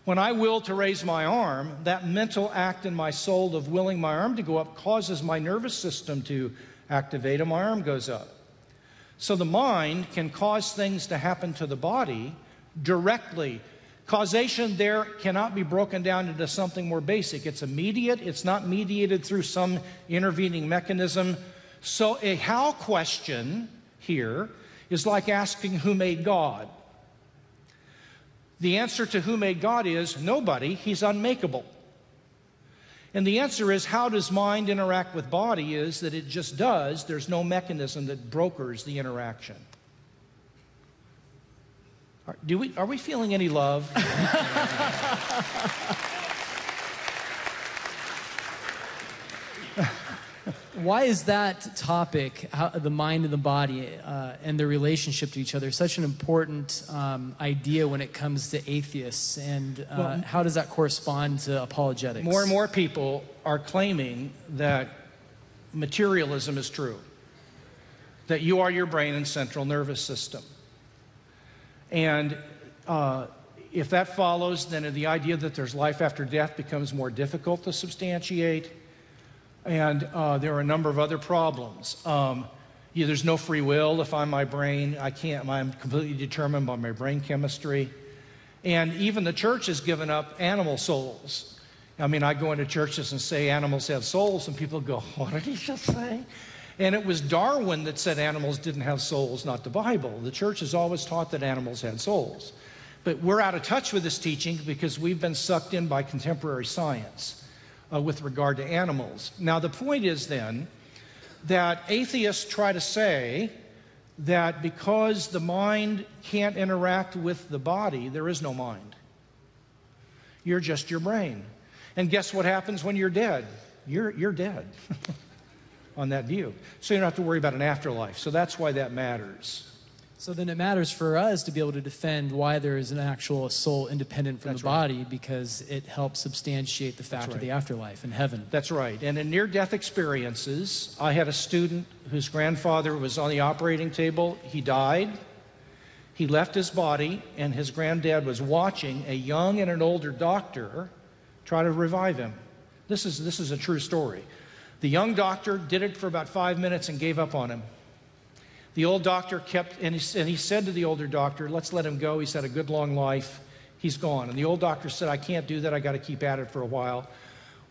When I will to raise my arm, that mental act in my soul of willing my arm to go up causes my nervous system to activate, and my arm goes up. So the mind can cause things to happen to the body directly. Causation there cannot be broken down into something more basic. It's immediate. It's not mediated through some intervening mechanism. So a how question here is like asking who made God. The answer to who made God is nobody. He's unmakeable. And the answer is, how does mind interact with body, is that it just does. There's no mechanism that brokers the interaction. Are we feeling any love? Why is that topic, the mind and the body, and their relationship to each other, such an important idea when it comes to atheists? And how does that correspond to apologetics? More and more people are claiming that materialism is true, that you are your brain and central nervous system. And if that follows, then the idea that there's life after death becomes more difficult to substantiate. And there are a number of other problems. There's no free will if I'm my brain. I'm completely determined by my brain chemistry. And even the church has given up animal souls. I mean, I go into churches and say animals have souls, and people go, what did he just say? And it was Darwin that said animals didn't have souls, not the Bible. The church has always taught that animals had souls. But we're out of touch with this teaching because we've been sucked in by contemporary science with regard to animals. Now, the point is then that atheists try to say that because the mind can't interact with the body, there is no mind. You're just your brain. And guess what happens when you're dead? You're dead on that view. So you don't have to worry about an afterlife. So that's why that matters. So then it matters for us to be able to defend why there is an actual soul independent from the body, because it helps substantiate the fact of the afterlife in heaven. That's right. And in near-death experiences, I had a student whose grandfather was on the operating table. He died. He left his body, and his granddad was watching a young and an older doctor try to revive him. This is a true story. The young doctor did it for about 5 minutes and gave up on him. The old doctor and he said to the older doctor, let's let him go. He's had a good long life. He's gone. And the old doctor said, I can't do that. I got to keep at it for a while.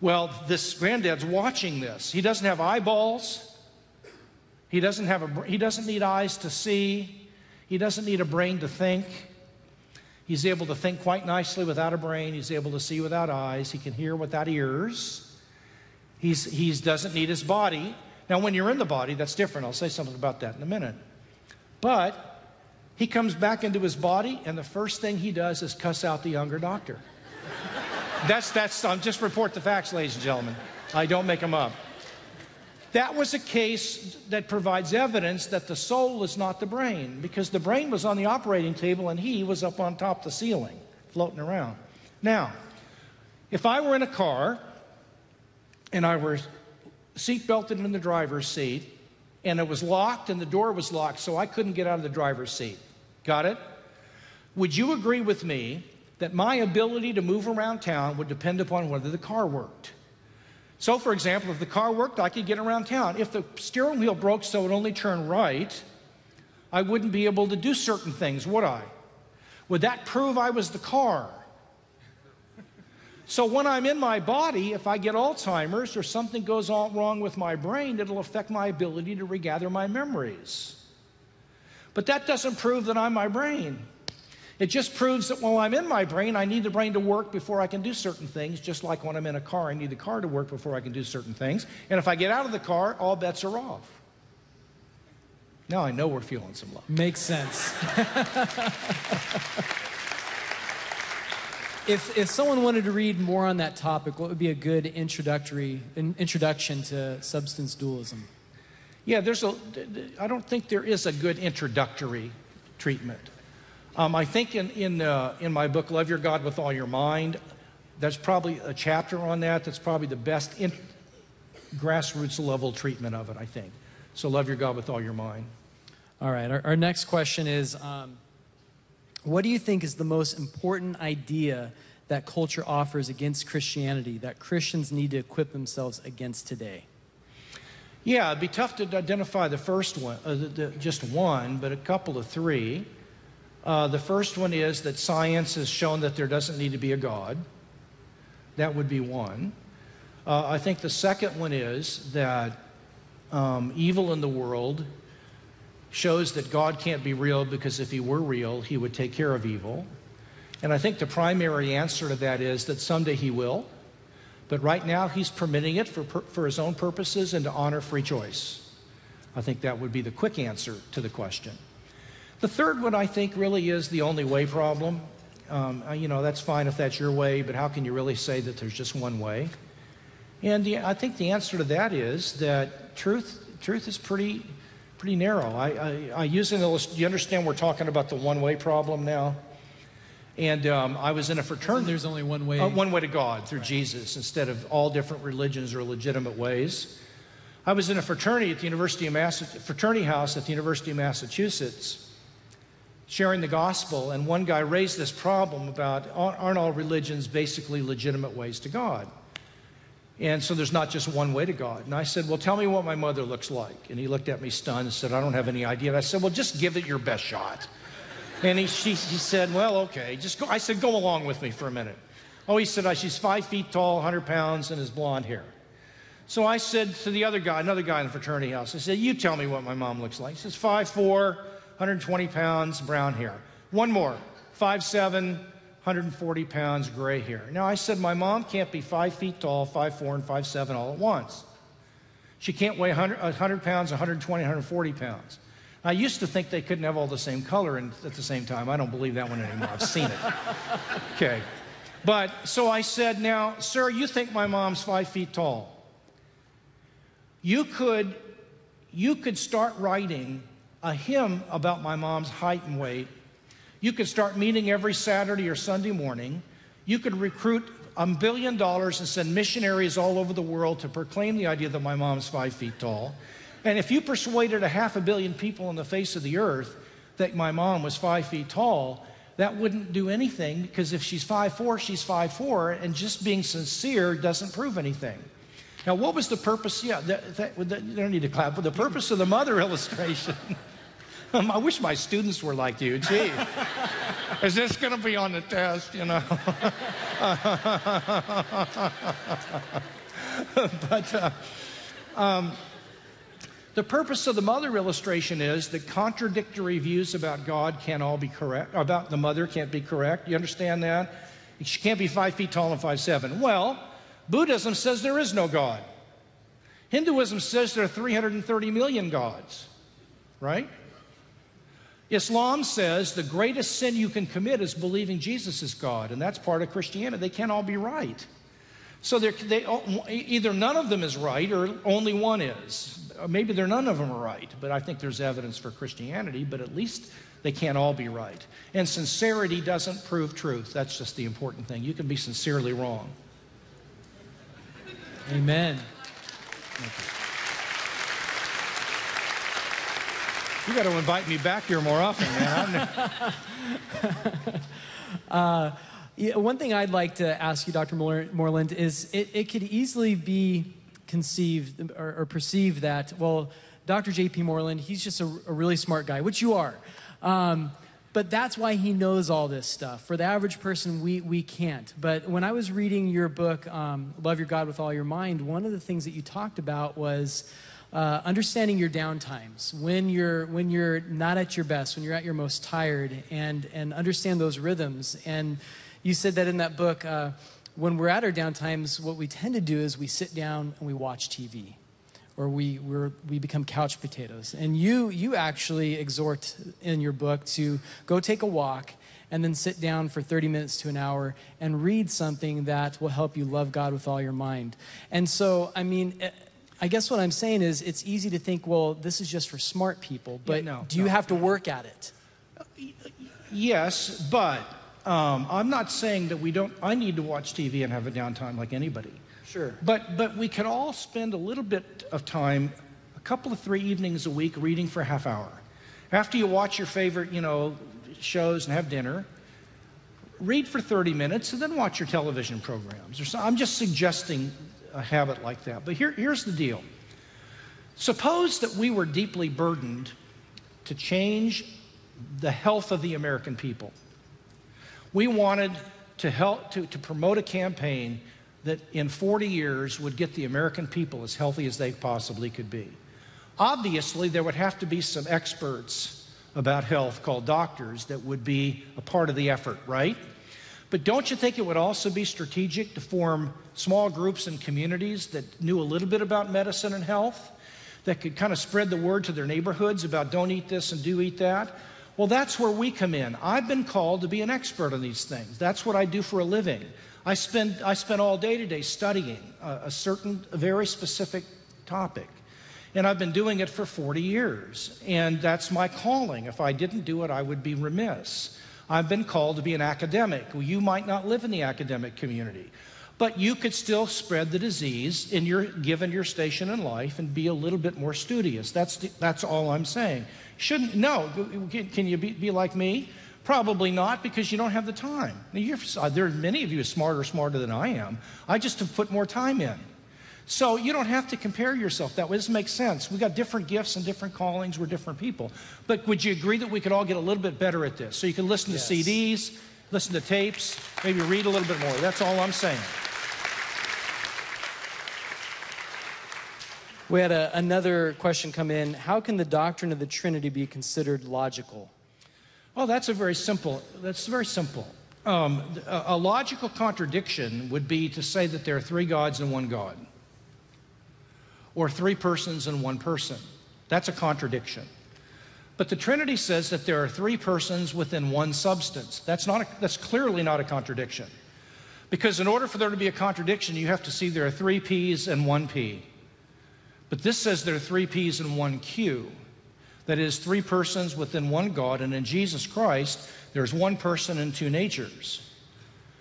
Well, this granddad's watching this. He doesn't have eyeballs. He doesn't need eyes to see. He doesn't need a brain to think. He's able to think quite nicely without a brain. He's able to see without eyes. He can hear without ears. He doesn't need his body. Now, when you're in the body, that's different. I'll say something about that in a minute. But he comes back into his body, and the first thing he does is cuss out the younger doctor. I'm just report the facts, ladies and gentlemen. I don't make them up. That was a case that provides evidence that the soul is not the brain, because the brain was on the operating table and he was up on top of the ceiling, floating around. Now, if I were in a car and I were seat belted in the driver's seat, and it was locked and the door was locked, so I couldn't get out of the driver's seat. Got it? Would you agree with me that my ability to move around town would depend upon whether the car worked? So, for example, if the car worked, I could get around town. If the steering wheel broke so it only turned right, I wouldn't be able to do certain things, would I? Would that prove I was the car? So when I'm in my body, if I get Alzheimer's or something goes wrong with my brain, it'll affect my ability to regather my memories. But that doesn't prove that I'm my brain. It just proves that while I'm in my brain, I need the brain to work before I can do certain things, just like when I'm in a car, I need the car to work before I can do certain things. And if I get out of the car, all bets are off. Now I know we're feeling some love. Makes sense. If someone wanted to read more on that topic, what would be a good introduction to substance dualism? Yeah, I don't think there is a good introductory treatment. I think in my book, Love Your God with All Your Mind, there's probably a chapter on that that's probably the best grassroots level treatment of it, I think. So love your God with all your mind. All right, our next question is, what do you think is the most important idea that culture offers against Christianity that Christians need to equip themselves against today? Yeah, it'd be tough to identify the first one, just one, but a couple of three. The first one is that science has shown that there doesn't need to be a God. That would be one. I think the second one is that evil in the world shows that God can't be real, because if he were real, he would take care of evil. And I think the primary answer to that is that someday he will. But right now, he's permitting it for his own purposes and to honor free choice. I think that would be the quick answer to the question. The third one, I think, really is the only way problem. That's fine if that's your way, but how can you really say that there's just one way? And I think the answer to that is that truth is pretty narrow. I use an illustration. Do you understand we're talking about the one-way problem now? And I was in a fraternity. There's only one way. One way to God, through Jesus, instead of all different religions or legitimate ways. I was in a fraternity at the fraternity house at the University of Massachusetts, sharing the gospel, and one guy raised this problem about, aren't all religions basically legitimate ways to God? And so there's not just one way to God. And I said, well, tell me what my mother looks like. And he looked at me stunned and said, I don't have any idea. And I said, well, just give it your best shot. And he said, well, okay, just go. I said, go along with me for a minute. Oh, he said, she's 5 feet tall, 100 pounds, and has blonde hair. So I said to the other guy, another guy in the fraternity house, I said, you tell me what my mom looks like. He says, 5'4", 120 pounds, brown hair. One more, 5'7", 140 pounds, gray hair. Now, I said, my mom can't be 5 feet tall, 5'4", and 5'7" all at once. She can't weigh 100 pounds, 120, 140 pounds. I used to think they couldn't have all the same color at the same time. I don't believe that one anymore. I've seen it. Okay. But, so I said, now, sir, you think my mom's 5 feet tall. You could start writing a hymn about my mom's height and weight. You could start meeting every Saturday or Sunday morning. You could recruit $1 billion and send missionaries all over the world to proclaim the idea that my mom's 5 feet tall. And if you persuaded 500 million people on the face of the earth that my mom was 5 feet tall, that wouldn't do anything, because if she's 5'4", she's 5'4", and just being sincere doesn't prove anything. Now, what was the purpose? Yeah, you don't need to clap, but the purpose of the mother illustration. I wish my students were like you. Gee, is this going to be on the test, you know? The purpose of the mother illustration is that contradictory views about God can't all be correct, about the mother can't be correct. You understand that? She can't be 5 feet tall and 5'7". Well, Buddhism says there is no God. Hinduism says there are 330 million gods, right? Islam says the greatest sin you can commit is believing Jesus is God, and that's part of Christianity. They can't all be right. So either none of them is right or only one is. Or maybe none of them are right, but I think there's evidence for Christianity, but at least they can't all be right. And sincerity doesn't prove truth. That's just the important thing. You can be sincerely wrong. Amen. You got to invite me back here more often, man. One thing I'd like to ask you, Dr. Mooreland, is it could easily be conceived or perceived that, well, Dr. J.P. Mooreland, he's just a really smart guy, which you are. But that's why he knows all this stuff. For the average person, we can't. But when I was reading your book, Love Your God with All Your Mind, one of the things that you talked about was understanding your downtimes, when you're not at your best, when you're at your most tired, and understand those rhythms. And you said that in that book, when we're at our downtimes, what we tend to do is we sit down and we watch TV. or we become couch potatoes. And you actually exhort in your book to go take a walk and then sit down for 30 minutes to an hour and read something that will help you love God with all your mind. And so, I mean, I guess what I'm saying is it's easy to think, well, this is just for smart people, but do you have to work at it? Yes, but I'm not saying that we don't. I need to watch TV and have a downtime like anybody. Sure. But we could all spend a little bit of time, a couple of 3 evenings a week, reading for a half hour. After you watch your favorite, shows and have dinner, read for 30 minutes and then watch your television programs. I'm just suggesting a habit like that. But here's the deal. Suppose that we were deeply burdened to change the health of the American people. We wanted to help to promote a campaign that in 40 years would get the American people as healthy as they possibly could be. Obviously, there would have to be some experts about health called doctors that would be a part of the effort, right? But don't you think it would also be strategic to form small groups and communities that knew a little bit about medicine and health, that could kind of spread the word to their neighborhoods about don't eat this and do eat that? Well, that's where we come in. I've been called to be an expert on these things. That's what I do for a living. I spend all day today studying a very specific topic. And I've been doing it for 40 years. And that's my calling. If I didn't do it, I would be remiss. I've been called to be an academic. Well, you might not live in the academic community, but you could still spread the disease given your station in life and be a little bit more studious. That's all I'm saying. Can you be like me? Probably not, because you don't have the time. Now, there are many of you smarter than I am. I just have put more time in. So you don't have to compare yourself that way. This makes sense. We've got different gifts and different callings. We're different people. But would you agree that we could all get a little bit better at this? So you can listen to CDs, listen to tapes, maybe read a little bit more. That's all I'm saying. We had another question come in. How can the doctrine of the Trinity be considered logical? Oh, that's very simple. A logical contradiction would be to say that there are 3 gods and 1 God, or 3 persons and 1 person. That's a contradiction. But the Trinity says that there are 3 persons within 1 substance. That's clearly not a contradiction. Because in order for there to be a contradiction, you have to see there are 3 P's and 1 P. But this says there are 3 P's and 1 Q. That is, 3 persons within 1 God, and in Jesus Christ, there's 1 person and 2 natures.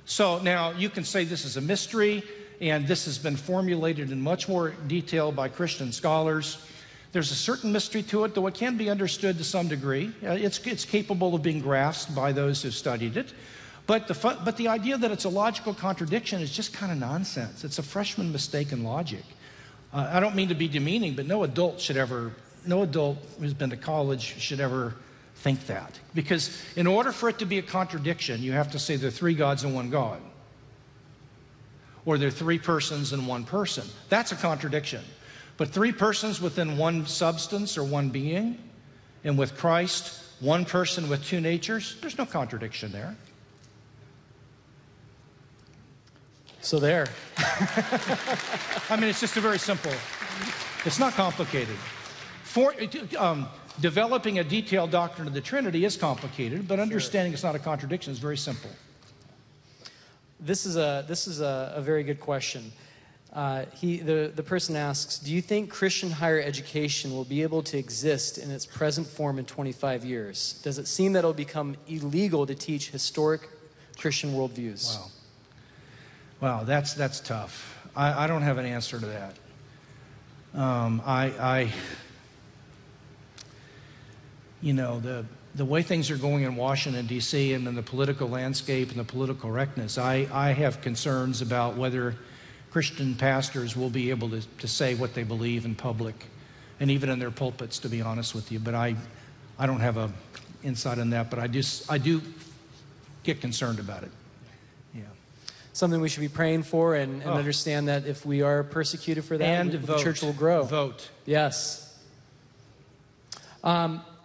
So now you can say this is a mystery, and this has been formulated in much more detail by Christian scholars. There's a certain mystery to it, though it can be understood to some degree. It's capable of being grasped by those who've studied it. But the idea that it's a logical contradiction is just kind of nonsense. It's a freshman mistake in logic. I don't mean to be demeaning, but no adult who's been to college should ever think that. Because in order for it to be a contradiction, you have to say there are 3 gods and 1 God. Or there are 3 persons and 1 person. That's a contradiction. But 3 persons within 1 substance or 1 being, and with Christ, 1 person with 2 natures, there's no contradiction there. So there. I mean, it's just a very simple, it's not complicated. Developing a detailed doctrine of the Trinity is complicated, but understanding it's not a contradiction is very simple. This is a very good question. The person asks, do you think Christian higher education will be able to exist in its present form in 25 years? Does it seem that it'll become illegal to teach historic Christian worldviews? Wow, that's tough. I don't have an answer to that. The way things are going in Washington, D.C., and in the political landscape and the political correctness, I have concerns about whether Christian pastors will be able to say what they believe in public, and even in their pulpits, to be honest with you. But I don't have an insight on that, but I do get concerned about it. Yeah. Something we should be praying for and understand that if we are persecuted for that, the church will grow. Vote. Yes.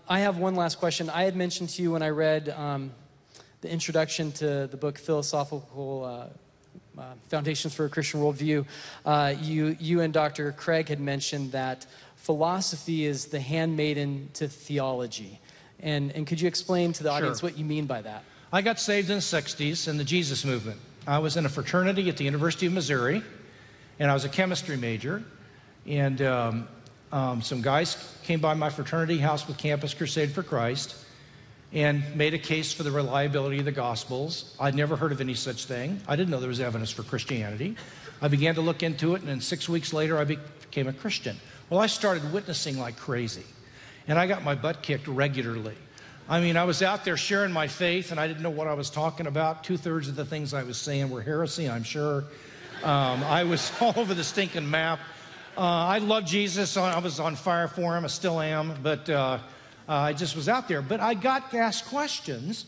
I have one last question. I had mentioned to you when I read the introduction to the book Philosophical Foundations for a Christian Worldview, you and Dr. Craig had mentioned that philosophy is the handmaiden to theology. And could you explain to the audience what you mean by that? I got saved in the 60s in the Jesus movement. I was in a fraternity at the University of Missouri, and I was a chemistry major. And some guys came by my fraternity house with Campus Crusade for Christ and made a case for the reliability of the Gospels. I'd never heard of any such thing. I didn't know there was evidence for Christianity. I began to look into it, and then 6 weeks later, I became a Christian. Well, I started witnessing like crazy, and I got my butt kicked regularly. I mean, I was out there sharing my faith, and I didn't know what I was talking about. 2/3 of the things I was saying were heresy, I'm sure. I was all over the stinking map. I love Jesus. I was on fire for him. I still am, but I just was out there. But I got asked questions,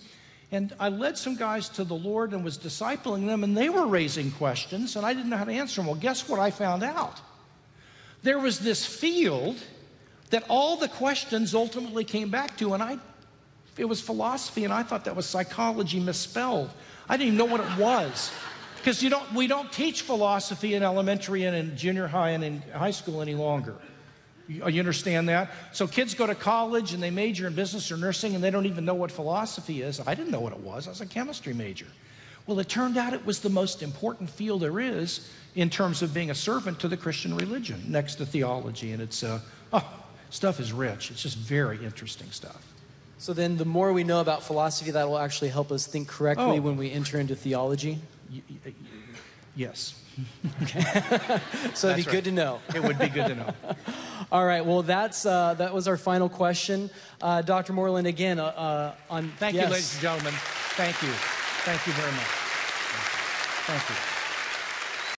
and I led some guys to the Lord and was discipling them, and they were raising questions, and I didn't know how to answer them. Well, guess what I found out? There was this field that all the questions ultimately came back to, and it was philosophy, and I thought that was psychology misspelled. I didn't even know what it was. Because we don't teach philosophy in elementary and in junior high and in high school any longer. You understand that? So kids go to college and they major in business or nursing and they don't even know what philosophy is. I didn't know what it was. I was a chemistry major. Well, it turned out it was the most important field there is in terms of being a servant to the Christian religion next to theology. And it's, stuff is rich. It's just very interesting stuff. So then the more we know about philosophy, that will actually help us think correctly when we enter into theology? Yes. Okay. So it'd be good to know. It would be good to know. All right. Well, that was our final question. Dr. Mooreland, again, Thank you, ladies and gentlemen. Thank you. Thank you very much. Thank you.